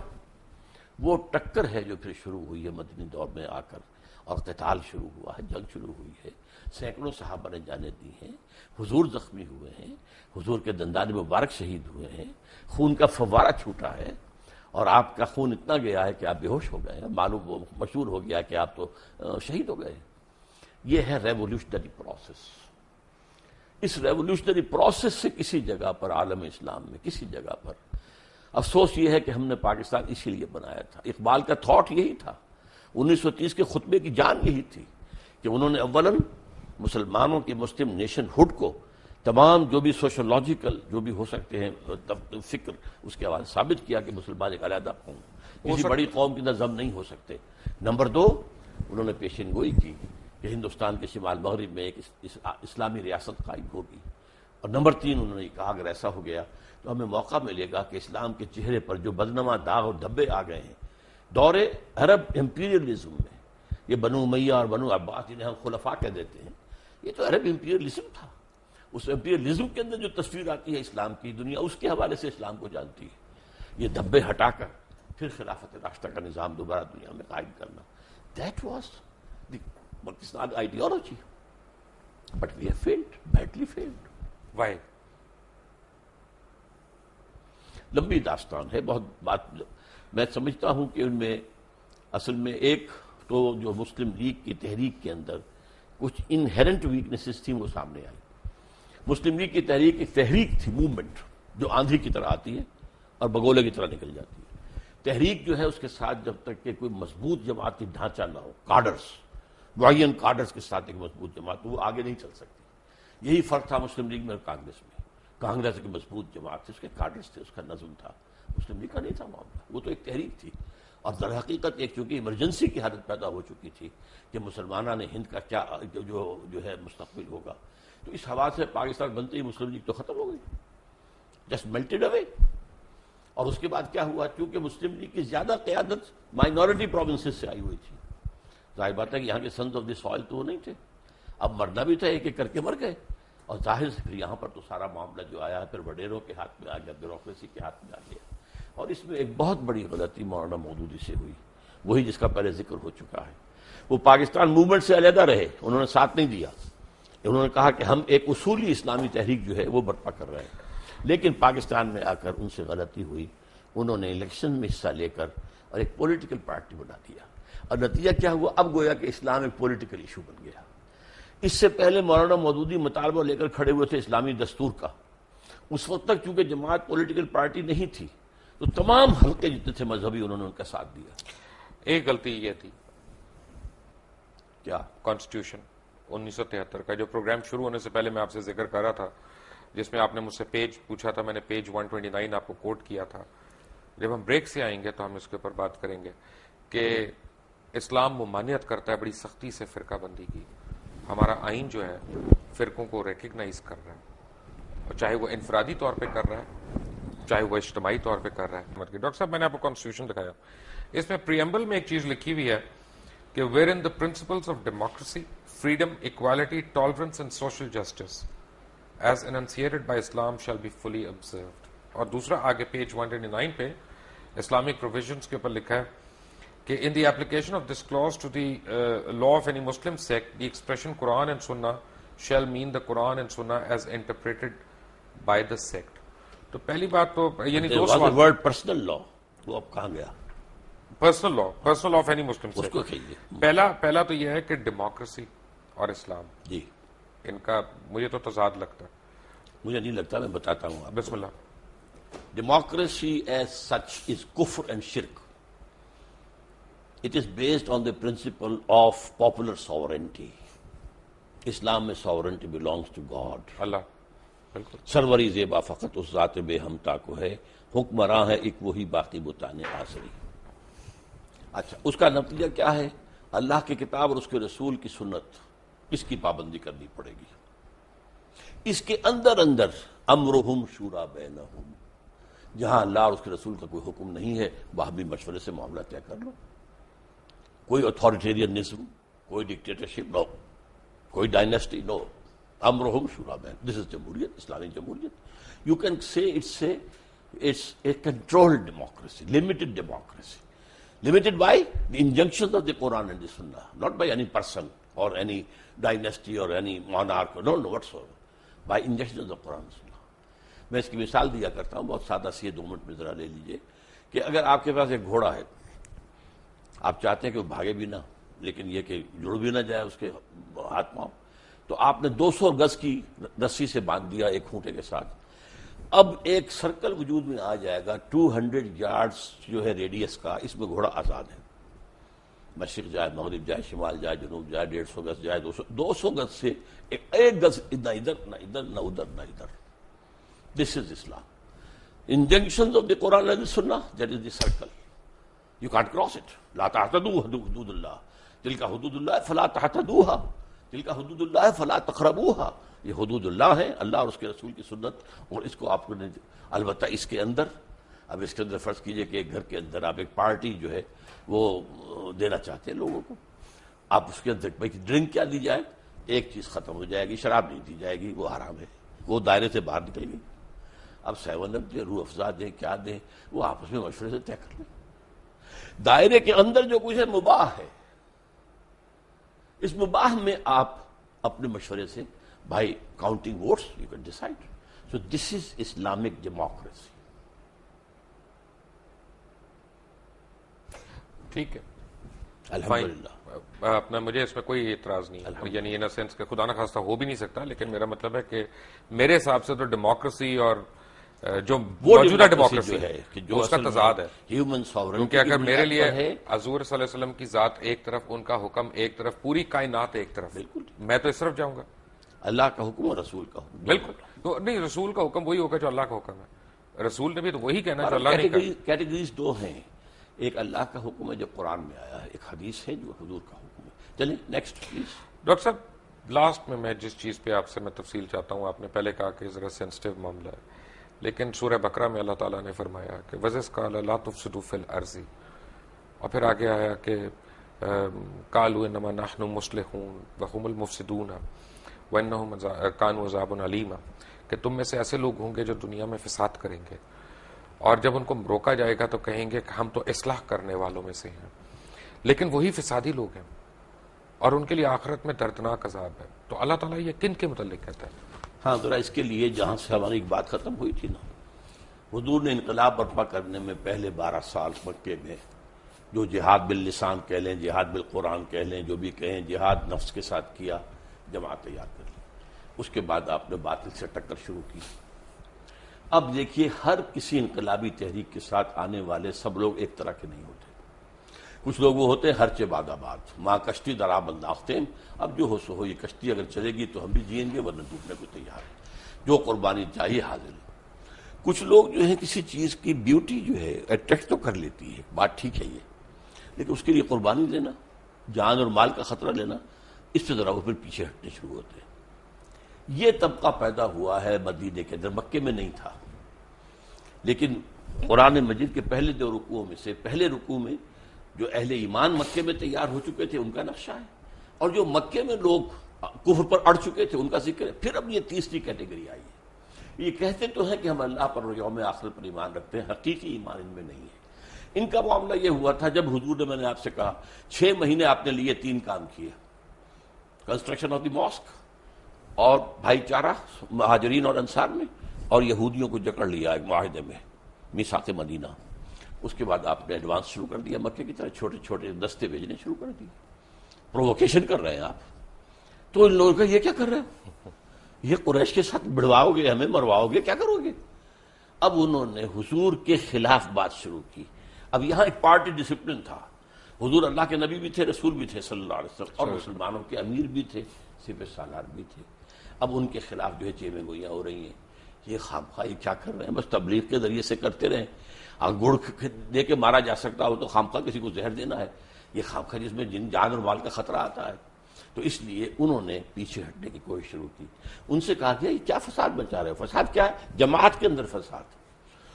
وہ ٹکر ہے جو پھر شروع ہوئی ہے مدنی دور میں آ کر, اور قتال شروع ہوا ہے, جنگ شروع ہوئی ہے. سینکڑوں صحابہ نے جانیں دی ہیں, حضور زخمی ہوئے ہیں, حضور کے دندان مبارک شہید ہوئے ہیں, خون کا فوارہ چھوٹا ہے, اور آپ کا خون اتنا گیا ہے کہ آپ بے ہوش ہو گئے ہیں. معلوم مشہور ہو گیا کہ آپ تو شہید ہو گئے. یہ ہے ریولیوشنری پروسیس. اس ریولیوشنری پروسیس سے کسی جگہ پر عالم اسلام میں کسی جگہ پر افسوس یہ ہے کہ ہم نے پاکستان اسی لیے بنایا تھا. اقبال کا تھاٹ یہی تھا, 1930 کے خطبے کی جان یہی تھی کہ انہوں نے اولاً مسلمانوں کی مسلم نیشن ہوڈ کو تمام جو بھی سوشولوجیکل جو بھی ہو سکتے ہیں فکر, اس کے حوالے ثابت کیا کہ مسلمان ایک علیحدہ قوم, کسی بڑی قوم کی نظم نہیں ہو سکتے. نمبر 2, انہوں نے پیشین گوئی کی کہ ہندوستان کے شمال مغرب میں ایک اسلامی ریاست قائم ہوگی. اور نمبر 3, انہوں نے کہا اگر ایسا ہو گیا تو ہمیں موقع ملے گا کہ اسلام کے چہرے پر جو بدنما داغ اور دھبے آ گئے ہیں دور عرب امپیریلزم میں, یہ بنو امیہ اور بنو عباس جنہیں ہم خلفاء کہہ دیتے ہیں, یہ تو عرب امپیریلزم تھا. اس امپیریلزم کے اندر جو تصویر آتی ہے اسلام کی, دنیا اس کے حوالے سے اسلام کو جانتی ہے. یہ دھبے ہٹا کر پھر خلافت راشدہ کا نظام دوبارہ دنیا میں قائم کرنا, that was the Pakistan ideology. But we have failed, badly failed. Why? لمبی داستان ہے, بہت بات. میں سمجھتا ہوں کہ ان میں اصل میں ایک تو جو مسلم لیگ کی تحریک کے اندر کچھ انہیرنٹ ویکنیسز تھیں وہ سامنے آئی. مسلم لیگ کی تحریک ایک تحریک تھی, موومنٹ جو آندھی کی طرح آتی ہے اور بگولے کی طرح نکل جاتی ہے. تحریک جو ہے اس کے ساتھ جب تک کہ کوئی مضبوط جماعتی ڈھانچہ نہ ہو, کارڈرز, معین کارڈرز کے ساتھ ایک مضبوط جماعت, وہ آگے نہیں چل سکتی. یہی فرق تھا مسلم لیگ میں اور کانگریس میں. کانگریس کی مضبوط جماعت تھی, اس کے کارڈرز تھے, اس کا نظم تھا. مسلم لیگ کا نہیں تھا معاملہ, وہ تو ایک تحریک تھی. اور در حقیقت ایک چونکہ ایمرجنسی کی حالت پیدا ہو چکی تھی کہ مسلمانوں نے ہند کا کیا جو ہے مستقبل ہوگا, تو اس حوالے سے پاکستان بنتے ہی مسلم لیگ تو ختم ہو گئی, جسٹ میلٹڈ اوے. اور اس کے بعد کیا ہوا؟ چونکہ مسلم لیگ کی زیادہ قیادت مائنورٹی پروونسز سے آئی ہوئی تھی، ظاہر بات ہے کہ یہاں کے سنز آف دی سوائل تو وہ نہیں تھے، اب مرنا بھی تھا، ایک ایک کر کے مر گئے، اور ظاہر سے پھر یہاں پر تو سارا معاملہ جو آیا ہے پھر وڈیروں کے ہاتھ میں آ گیا، بیوروکریسی کے ہاتھ میں آ گیا، اور اس میں ایک بہت بڑی غلطی مولانا مودودی سے ہوئی، وہی جس کا پہلے ذکر ہو چکا ہے۔ وہ پاکستان موومنٹ سے علیحدہ رہے، انہوں نے ساتھ نہیں دیا، انہوں نے کہا کہ ہم ایک اصولی اسلامی تحریک جو ہے وہ برپا کر رہے ہیں، لیکن پاکستان میں آ کر ان سے غلطی ہوئی، انہوں نے الیکشن میں حصہ لے کر اور ایک پولیٹیکل پارٹی بنا دیا، اور نتیجہ کیا ہوا؟ اب گویا کہ اسلام ایک پولیٹیکل ایشو بن گیا۔ اس سے پہلے مولانا مودودی مطالبہ لے کر کھڑے ہوئے تھے اسلامی دستور کا، اس وقت تک چونکہ جماعت پولیٹیکل پارٹی نہیں تھی تو تمام حلقے جتنے تھے مذہبی انہوں نے ان کا ساتھ دیا۔ ایک غلطی یہ تھی، کیا؟ کانسٹیٹیوشن 1973 کا جو پروگرام شروع ہونے سے پہلے میں آپ سے ذکر کر رہا تھا، جس میں آپ نے مجھ سے پیج پوچھا تھا، میں نے پیج 129 آپ کو کوٹ کیا تھا۔ جب ہم بریک سے آئیں گے تو ہم اس کے اوپر بات کریں گے کہ اسلام ممانعت کرتا ہے بڑی سختی سے فرقہ بندی کی، ہمارا آئین جو ہے فرقوں کو ریکگنائز کر رہا ہے، اور چاہے وہ انفرادی طور پہ کر رہا ہے چاہے وہ اجتماعی طور پہ کر رہا ہے۔ ڈاکٹر صاحب میں نے آپ کو کانسٹیٹیوشن دکھایا، اس میں پریمبل میں ایک چیز لکھی ہوئی ہے کہ wherein the principles of democracy, freedom, equality, tolerance and social justice as enunciated by Islam shall be fully observed۔ اور دوسرا آگے پیج 129 پہ اسلامک پروویژنس کے اوپر لکھا ہے کہ in the application of this clause to the law of any Muslim sect, the expression Quran and Sunnah shall mean the Quran and Sunnah as interpreted by the sect۔ تو پہلی بات تو یعنی دو سوال، ورڈ پرسنل لا وہ اب کہاں گیا؟ Personal law of any Muslim اس کو سیکٹ۔ کہیے۔ پہلا تو یہ ہے کہ ڈیموکریسی اور اسلام جی ان کا مجھے تو تضاد لگتا ہے۔ مجھے نہیں لگتا، میں بتاتا ہوں آپ۔ بسم اللہ۔ Democracy as such is kufr and shirk. It is based on the principle of popular sovereignty. اسلام میں sovereignty belongs to God. اللہ بالکل سروری زیبا فقط اس ذات بے ہمتا کو ہے، حکمراں ہے ایک وہی باقی بتانے آسری۔ اچھا، اس کا نتیجہ کیا ہے؟ اللہ کی کتاب اور اس کے رسول کی سنت، اس کی پابندی کرنی پڑے گی۔ اس کے اندر امرہم شورا بینہم، جہاں اللہ اور اس کے رسول کا کوئی حکم نہیں ہے وہاں بھی مشورے سے معاملہ طے کر لو۔ کوئی اتھارٹیرینزم، کوئی ڈکٹیٹرشپ نو، کوئی ڈائنیسٹی نو، امرہم شورا بین، دس از جمہوریت، اسلامی جمہوریت۔ You can say it's a controlled democracy, limited democracy. Limited by the injunctions of the Quran and the Sunnah, not by any person or any dynasty or any monarch, no whatsoever, by injunctions of the Quran and Sunnah. میں اس کی مثال دیا کرتا ہوں، بہت سادہ سی ہے، 2 منٹ میں ذرا لے لیجئے کہ اگر آپ کے پاس ایک گھوڑا ہے، آپ چاہتے ہیں کہ وہ بھاگے بھی نہ لیکن یہ کہ جڑ بھی نہ جائے اس کے ہاتھ پاؤں، تو آپ نے 200 گز کی رسی سے باندھ دیا ایک کھونٹے کے ساتھ۔ اب ایک سرکل وجود میں آ جائے گا 200 یارڈز جو ہے ریڈیس کا، اس میں گھوڑا آزاد ہے، مشرق جائے، مغرب جائے، شمال جائے، جنوب جائے، 150 گز جائے، 200 گز سے ایک گز نہ ادھر نہ ادھر نہ ادھر نہ ادھر۔ This is Islam. Injunctions of the Quran and Sunnah, that is the circle, you can't cross it. لا تعتدوا حدود اللہ، تلک حدود اللہ فلا تعتدوها، تلک حدود اللہ فلا تقربوها۔ یہ حدود اللہ ہیں، اللہ اور اس کے رسول کی سنت، اور اس کو آپ نے البتہ اس کے اندر، اب اس کے اندر فرض کیجئے کہ ایک گھر کے اندر آپ ایک پارٹی جو ہے وہ دینا چاہتے ہیں لوگوں کو، آپ اس کے اندر بھائی ڈرنک کیا دی جائے، ایک چیز ختم ہو جائے گی، شراب نہیں دی جائے گی، وہ حرام ہے، وہ دائرے سے باہر نکلے گی۔ اب 7 اپ دیں، روح افزا دیں، کیا دیں، وہ آپس میں مشورے سے طے کر لیں۔ دائرے کے اندر جو کچھ ہے مباح ہے، اس مباح میں آپ اپنے مشورے سے by counting votes you can decide. So this is Islamic democracy. ٹھیک ہے، الحمدللہ۔ اپنا مجھے اس میں کوئی اعتراض نہیں ہے، یعنی ان سینس کہ خدا نخواستہ ہو بھی نہیں سکتا، لیکن میرا مطلب ہے کہ میرے حساب سے تو ڈیموکریسی اور جو موجودہ ڈیموکریسی ہے جو اس کا تضاد ہے، ہیومن ساورنٹی، کیونکہ اگر میرے لیے حضور صلی اللہ علیہ وسلم کی ذات ایک طرف، ان کا حکم ایک طرف، پوری کائنات ایک طرف، بالکل میں تو اس طرف جاؤں گا، اللہ کا حکم اور رسول کا حکم، بالکل تو نہیں، رسول کا حکم وہی ہوگا جو اللہ کا حکم ہے، رسول نے بھی تو وہی کہنا جو اللہ نے کہا۔ کیٹیگریز 2 ہیں، ایک اللہ کا حکم ہے جو قرآن میں آیا ہے، ایک حدیث ہے جو حضور کا حکم ہے۔ چلیں نیکسٹ پلیز۔ ڈاکٹر صاحب لاسٹ میں جس چیز پہ آپ سے میں تفصیل چاہتا ہوں، آپ نے پہلے کہا کہ ذرا سینسٹیو معاملہ ہے، لیکن سورہ بقرہ میں اللہ تعالیٰ نے فرمایا کہ وَإِذْ قَالَ لَا تُفْسِدُوا فِي الْأَرْضِ، اور پھر آگے آیا کہ قَالُوا إِنَّمَا نَحْنُ مُصْلِحُونَ وَهُمُ الْمُفْسِدُونَ وَإِنَّهُمْ كَانُوا عَذَابٌ أَلِيمًا، کہ تم میں سے ایسے لوگ ہوں گے جو دنیا میں فساد کریں گے، اور جب ان کو روکا جائے گا تو کہیں گے کہ ہم تو اصلاح کرنے والوں میں سے ہیں، لیکن وہی فسادی لوگ ہیں اور ان کے لیے آخرت میں دردناک عذاب ہے۔ تو اللہ تعالیٰ یہ کن کے متعلق کہتا ہے؟ ہاں ذرا اس کے لیے جہاں سے ہماری ایک بات ختم ہوئی تھی نا، حضور نے انقلاب برپا کرنے میں پہلے 12 سال مکے میں جو جہاد باللسان کہہ لیں، جہاد بالقرآن کہہ لیں، جو بھی کہیں، جہاد نفس کے ساتھ کیا، جماعت تیار کر لی، اس کے بعد آپ نے باطل سے ٹکر شروع کی۔ اب دیکھیے ہر کسی انقلابی تحریک کے ساتھ آنے والے سب لوگ ایک طرح کے نہیں ہوتے، کچھ لوگ وہ ہوتے ہیں ہر چہ باد آباد، ماں کشتی درا بنداختیم، اب جو ہو سو ہو، یہ کشتی اگر چلے گی تو ہم بھی جئیں گے ورنہ ڈوبنے کو تیار ہیں، جو قربانی چاہیے حاضر ہیں۔ کچھ لوگ جو ہیں کسی چیز کی بیوٹی جو ہے اٹریکٹ تو کر لیتی ہے، بات ٹھیک ہے یہ، لیکن اس کے لیے قربانی دینا، جان اور مال کا خطرہ لینا، اس پہ ذرا وہ پھر پیچھے ہٹنے شروع ہوتے ہیں۔ یہ طبقہ پیدا ہوا ہے مدینے کے اندر، مکے میں نہیں تھا، لیکن قرآن مجید کے پہلے 2 رکوعوں میں سے پہلے رکوع میں جو اہل ایمان مکے میں تیار ہو چکے تھے ان کا نقشہ ہے، اور جو مکے میں لوگ کفر پر اڑ چکے تھے ان کا ذکر ہے۔ پھر اب یہ تیسری کیٹیگری آئی ہے، یہ کہتے تو ہیں کہ ہم اللہ پر اور یوم آخر پر ایمان رکھتے ہیں، حقیقی ایمان ان میں نہیں ہے۔ ان کا معاملہ یہ ہوا تھا جب حضور نے، میں نے آپ سے کہا 6 مہینے آپ نے لیے 3 کام کیے، کنسٹرکشن آف دی ماسک، اور بھائی چارہ مہاجرین اور انصار میں، اور یہودیوں کو جکڑ لیا ایک معاہدے میں، میثاق مدینہ۔ اس کے بعد آپ نے ایڈوانس شروع کر دیا، مکے کی طرح چھوٹے چھوٹے دستے بھیجنے شروع کر دیے، پرووکیشن کر رہے ہیں آپ۔ تو ان لوگوں کا یہ کیا کر رہے ہیں، یہ قریش کے ساتھ بڑھواؤ گے، ہمیں مرواؤ گے، کیا کرو گے؟ اب انہوں نے حضور کے خلاف بات شروع کی۔ اب یہاں ایک پارٹی ڈسپلن تھا، حضور اللہ کے نبی بھی تھے، رسول بھی تھے صلی اللہ علیہ وسلم، اور مسلمانوں کے امیر بھی تھے، سپہ سالار بھی تھے۔ اب ان کے خلاف جو ہے چیمیں گوئیاں ہو رہی ہیں، یہ خامخواہ یہ کیا کر رہے ہیں، بس تبلیغ کے ذریعے سے کرتے رہیں، گڑ دے کے مارا جا سکتا ہو تو خامخواہ کسی کو زہر دینا ہے، یہ خامخواہ جس میں جان اور مال کا خطرہ آتا ہے۔ تو اس لیے انہوں نے پیچھے ہٹنے کی کوشش شروع کی۔ ان سے کہا گیا یہ کیا فساد مچا رہے ہو؟ فساد کیا ہے؟ جماعت کے اندر فساد،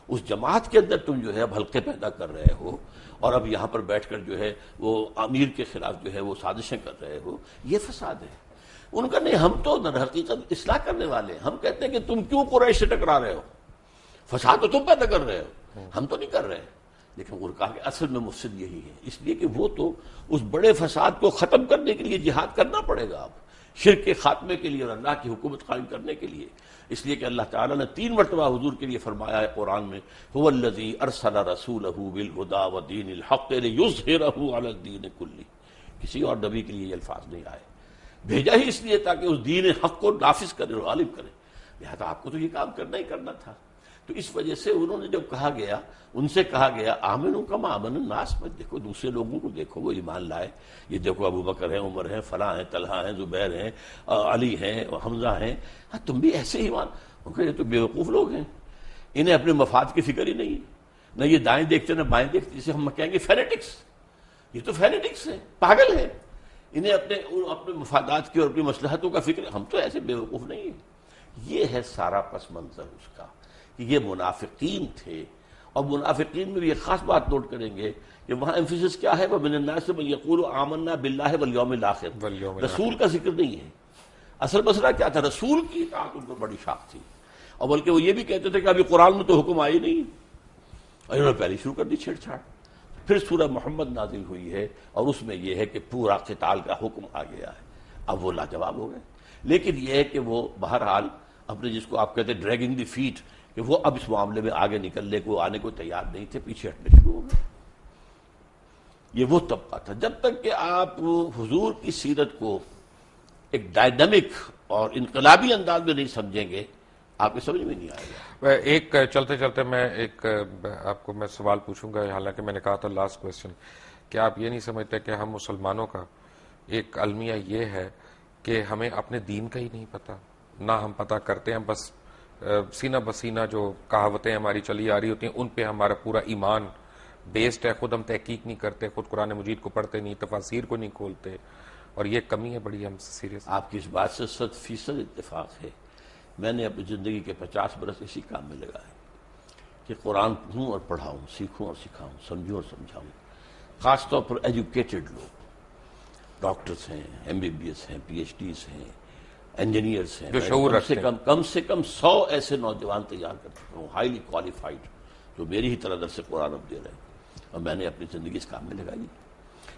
اس جماعت کے اندر تم جو ہے اب حلقے پیدا کر رہے ہو، اور اب یہاں پر بیٹھ کر جو ہے وہ امیر کے خلاف جو ہے وہ سازشیں کر رہے ہو، یہ فساد ہے۔ ان کا نہیں، ہم تو در حقیقت اصلاح کرنے والے ہیں، ہم کہتے ہیں کہ تم کیوں قریش سے ٹکرا رہے ہو، فساد تو تم پیدا کر رہے ہو، ہم تو نہیں کر رہے۔ لیکن انہوں نے کہا کہ اصل میں مفسد یہی ہے، اس لیے کہ وہ تو اس بڑے فساد کو ختم کرنے کے لیے جہاد کرنا پڑے گا اب، شرک کے خاتمے کے لیے اور اللہ کی حکومت قائم کرنے کے لیے۔ اس لیے کہ اللہ تعالیٰ نے 3 مرتبہ حضور کے لیے فرمایا ہے قرآن میں، هو الذی ارسل رسولہ بالہدی ودین الحق لیظہرہ علی الدین کلہ، کسی اور نبی کے لیے یہ الفاظ نہیں آئے، بھیجا ہی اس لیے تاکہ اس دین حق کو نافذ کرے اور غالب کرے، لہذا آپ کو تو یہ کام کرنا ہی کرنا تھا۔ تو اس وجہ سے انہوں نے جب کہا گیا، ان سے کہا گیا آمنوا کما آمن الناس، مت دیکھو دوسرے لوگوں کو، دیکھو وہ ایمان لائے، یہ دیکھو ابو بکر ہیں، عمر ہیں، فلاں ہیں، طلحہ ہیں، زبیر ہیں، علی ہیں، حمزہ ہیں، ہاں تم بھی ایسے ایمان۔ ان کا یہ تو بیوقوف لوگ ہیں، انہیں اپنے مفاد کی فکر ہی نہیں ہے، نہ یہ دائیں دیکھتے نہ بائیں دیکھتے، جسے ہم کہیں گے فینیٹکس، یہ تو فینیٹکس ہیں، پاگل ہیں، انہیں اپنے مفادات کی اور اپنی مصلحتوں کا فکر، ہم تو ایسے بیوقوف نہیں ہیں۔ یہ ہے سارا پس منظر اس کا، کہ یہ منافقین تھے، اور منافقین میں بھی ایک خاص بات نوٹ کریں گے کہ وہاں ایمفیسس کیا ہے، وَمِنَ النَّاسِ مَن يَقُولُ آمَنَّا بِاللَّهِ وَالْيَوْمِ الْآخِرِ، رسول کا ذکر نہیں ہے۔ اصل مسئلہ کیا تھا، رسول کی اطاعت ان کو بڑی شاق تھی، اور بلکہ وہ یہ بھی کہتے تھے کہ ابھی قرآن میں تو حکم آئی نہیں، اور انہوں نے پہلے شروع کر دی چھیڑ چھاڑ۔ پھر سورہ محمد نازل ہوئی ہے، اور اس میں یہ ہے کہ پورا قتال کا حکم آ گیا ہے، اب وہ لاجواب ہو گئے۔ لیکن یہ ہے کہ وہ بہرحال اپنے، جس کو آپ کہتے ہیں ڈریگنگ دی فیٹ، کہ وہ اب اس معاملے میں آگے نکلنے کو، آنے کو تیار نہیں تھے، پیچھے ہٹنے شروع ہو گئے۔ یہ وہ طبقہ تھا۔ جب تک کہ آپ حضور کی سیرت کو ایک ڈائنامک اور انقلابی انداز میں نہیں سمجھیں گے، آپ کی سمجھ میں نہیں آئے گا۔ ایک چلتے چلتے میں ایک آپ کو میں سوال پوچھوں گا، حالانکہ میں نے کہا تھا لاسٹ کویسچن، کہ آپ یہ نہیں سمجھتے کہ ہم مسلمانوں کا ایک المیہ یہ ہے کہ ہمیں اپنے دین کا ہی نہیں پتہ، نہ ہم پتہ کرتے ہیں، بس سینہ بسینہ جو کہاوتیں ہماری چلی آ رہی ہوتی ہیں ان پہ ہمارا پورا ایمان بیسڈ ہے، خود ہم تحقیق نہیں کرتے، خود قرآن مجید کو پڑھتے نہیں، تفاسیر کو نہیں کھولتے، اور یہ کمی ہے بڑی ہم سے سیریس۔ آپ کی اس بات سے 100% اتفاق ہے، میں نے اپنی زندگی کے 50 برس اسی کام میں لگائے کہ قرآن پڑھوں اور پڑھاؤں، سیکھوں اور سکھاؤں، سمجھوں اور سمجھاؤں. خاص طور پر ایجوکیٹڈ لوگ، ڈاکٹرز ہیں، MBBS ہیں، PhDs ہیں، انجینئرس ہیں، جو شعور رکھتے ہیں. کم سے کم 100 ایسے نوجوان تیار کر چکا ہوں، ہائیلی کوالیفائڈ، جو میری ہی طرح درس قرآن اب دے رہے ہیں، اور میں نے اپنی زندگی اس کام میں لگائی.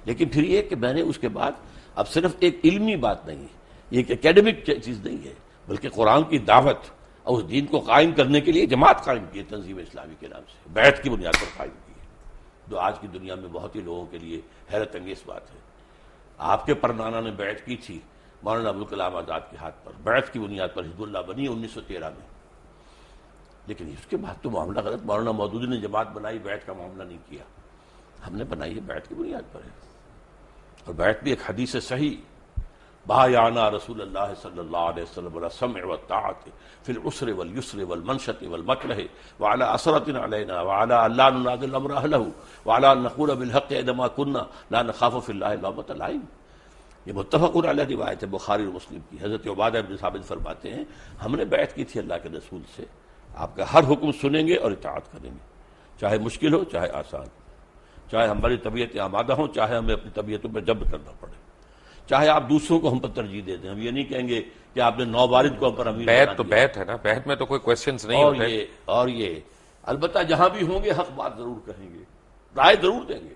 لیکن پھر یہ کہ میں نے اس کے بعد اب صرف ایک علمی بات نہیں ہے، یہ ایک اکیڈمک چیز نہیں ہے، بلکہ قرآن کی دعوت اور اس دین کو قائم کرنے کے لیے جماعت قائم کی ہے تنظیم اسلامی کے نام سے، بیعت کی بنیاد پر قائم کی ہے، جو آج کی دنیا میں بہت ہی لوگوں کے لیے حیرت انگیز بات ہے. آپ کے پردانا نے بیعت کی تھی مولانا ابوالکلام آزاد کے ہاتھ پر، بیعت کی بنیاد پر حزب اللہ بنی 1913 میں، لیکن اس کے بعد تو معاملہ غلط. مولانا مودودی نے جماعت بنائی، بیعت کا معاملہ نہیں کیا. ہم نے بنائی ہے بیعت کی بنیاد پر ہے، اور بیعت بھی ایک حدیث صحیح، بایعنا رسول اللہ صلی اللہ علیہ وسلم علی السمع والطاعۃ فی العسر والیسر والمنشط والمکرہ وعلی اثرۃ علینا وعلی الا ننازع الامر اہلہ وعلی ان نقول بالحق انما كنا لا نخاف فی اللہ لومۃ لائم. یہ متفق علیہ روایت ہے بخاری اور مسلم کی. حضرت عبادہ بن ثابت فرماتے ہیں ہم نے بیعت کی تھی اللہ کے رسول سے، آپ کا ہر حکم سنیں گے اور اطاعت کریں گے، چاہے مشکل ہو چاہے آسان، چاہے ہماری طبیعت آمادہ ہوں چاہے ہمیں اپنی طبیعتوں پہ جبر کرنا پڑے، چاہے آپ دوسروں کو ہم پر ترجیح دے دیں. ہم یہ نہیں کہیں گے کہ آپ نے 9 وارد کو ہم پر امیر بیعت تو بیعت ہے نا، بیعت میں تو کوئی کوشچنز نہیں ہوتے. اور یہ البتہ جہاں بھی ہوں گے حق بات ضرور کہیں گے، رائے ضرور دیں گے.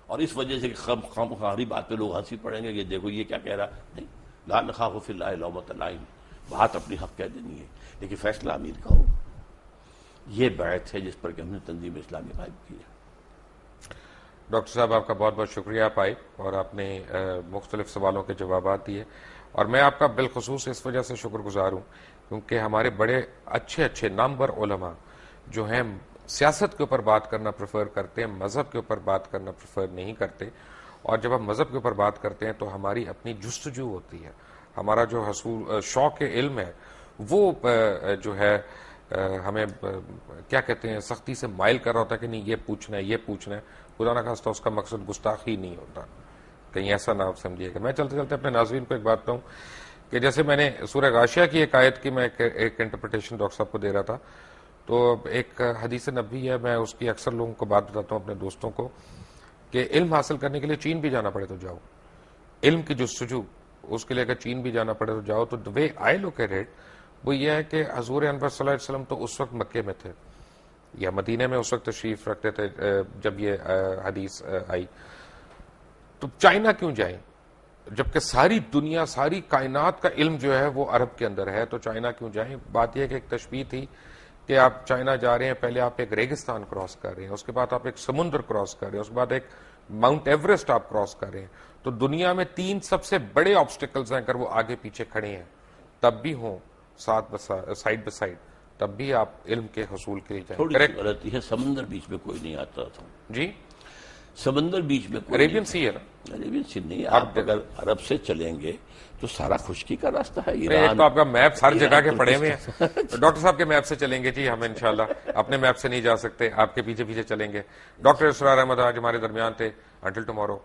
اور اس وجہ سے خامخواہی بات پہ لوگ ہنسی پڑیں گے کہ دیکھو یہ کیا کہہ رہا. نہیں، لا نخاف فی اللہ لومۃ لائم، بات اپنی حق کہہ دینی ہے لیکن فیصلہ امیر کا ہو. یہ بیعت ہے جس پر کہ ہم نے تنظیم اسلامی قائم کی ہے. ڈاکٹر صاحب آپ کا بہت بہت شکریہ، آپ آئے اور آپ نے مختلف سوالوں کے جوابات دیے، اور میں آپ کا بالخصوص اس وجہ سے شکر گزار ہوں کیونکہ ہمارے بڑے اچھے نامور علماء جو ہیں سیاست کے اوپر بات کرنا پریفر کرتے ہیں، مذہب کے اوپر بات کرنا پریفر نہیں کرتے. اور جب ہم مذہب کے اوپر بات کرتے ہیں تو ہماری اپنی جستجو ہوتی ہے، ہمارا جو شوق علم ہے وہ جو ہے ہمیں کیا کہتے ہیں سختی سے مائل کر رہا ہوتا ہے کہ نہیں یہ پوچھنا ہے یہ پوچھنا ہے. خدا نہ خواستہ اس کا مقصد گستاخی نہیں ہوتا، کہیں ایسا نہ آپ سمجھیے گا. میں چلتے چلتے اپنے ناظرین کو ایک بات کہوں کہ جیسے میں نے سورہ غاشیہ کی ایک آیت کی میں ایک انٹرپریٹیشن ڈاکٹر صاحب کو دے رہا تھا، تو ایک حدیث نبوی ہے، میں اس کی اکثر لوگوں کو بات بتاتا ہوں اپنے دوستوں کو کہ علم حاصل کرنے کے لیے چین بھی جانا پڑے تو جاؤ، علم کی جستجو اس کے لیے اگر چین بھی جانا پڑے تو جاؤ. تو the way I look at it وہ یہ ہے کہ حضور انور صلی اللہ علیہ وسلم تو اس وقت مکے میں تھے یا مدینے میں اس وقت تشریف رکھتے تھے جب یہ حدیث آئی، تو چائنا کیوں جائیں جبکہ ساری دنیا ساری کائنات کا علم جو ہے وہ عرب کے اندر ہے، تو چائنا کیوں جائیں؟ بات یہ کہ ایک تشبیہ تھی کہ آپ چائنا جا رہے ہیں، پہلے آپ ایک ریگستان کراس کر رہے ہیں، اس کے بعد آپ ایک سمندر کراس کر رہے ہیں، اس کے بعد ایک ماؤنٹ ایوریسٹ آپ کراس کر رہے ہیں. تو دنیا میں 3 سب سے بڑے آبسٹیکلز ہیں، اگر وہ آگے پیچھے کھڑے ہیں تب بھی ہوں سائڈ بائی سائڈ تب بھی آپ علم کے حصول کے لیے جائیں. تھوڑی سی غلطی ہے، سمندر بیچ میں کوئی نہیں آتا تھا. جی سمندر بیچ میں کوئی عربین سی ہے نا، عربین سی نہیں. آپ اگر عرب سے چلیں گے تو سارا خشکی کا راستہ ہے. ایک تو آپ کا میپ ہر جگہ کے پڑے ہوئے ہیں. ڈاکٹر صاحب کے میپ سے چلیں گے جی، ہم انشاءاللہ اپنے میپ سے نہیں جا سکتے، آپ کے پیچھے پیچھے چلیں گے. ڈاکٹر اسرار احمد آج ہمارے درمیان تھے. Until tomorrow.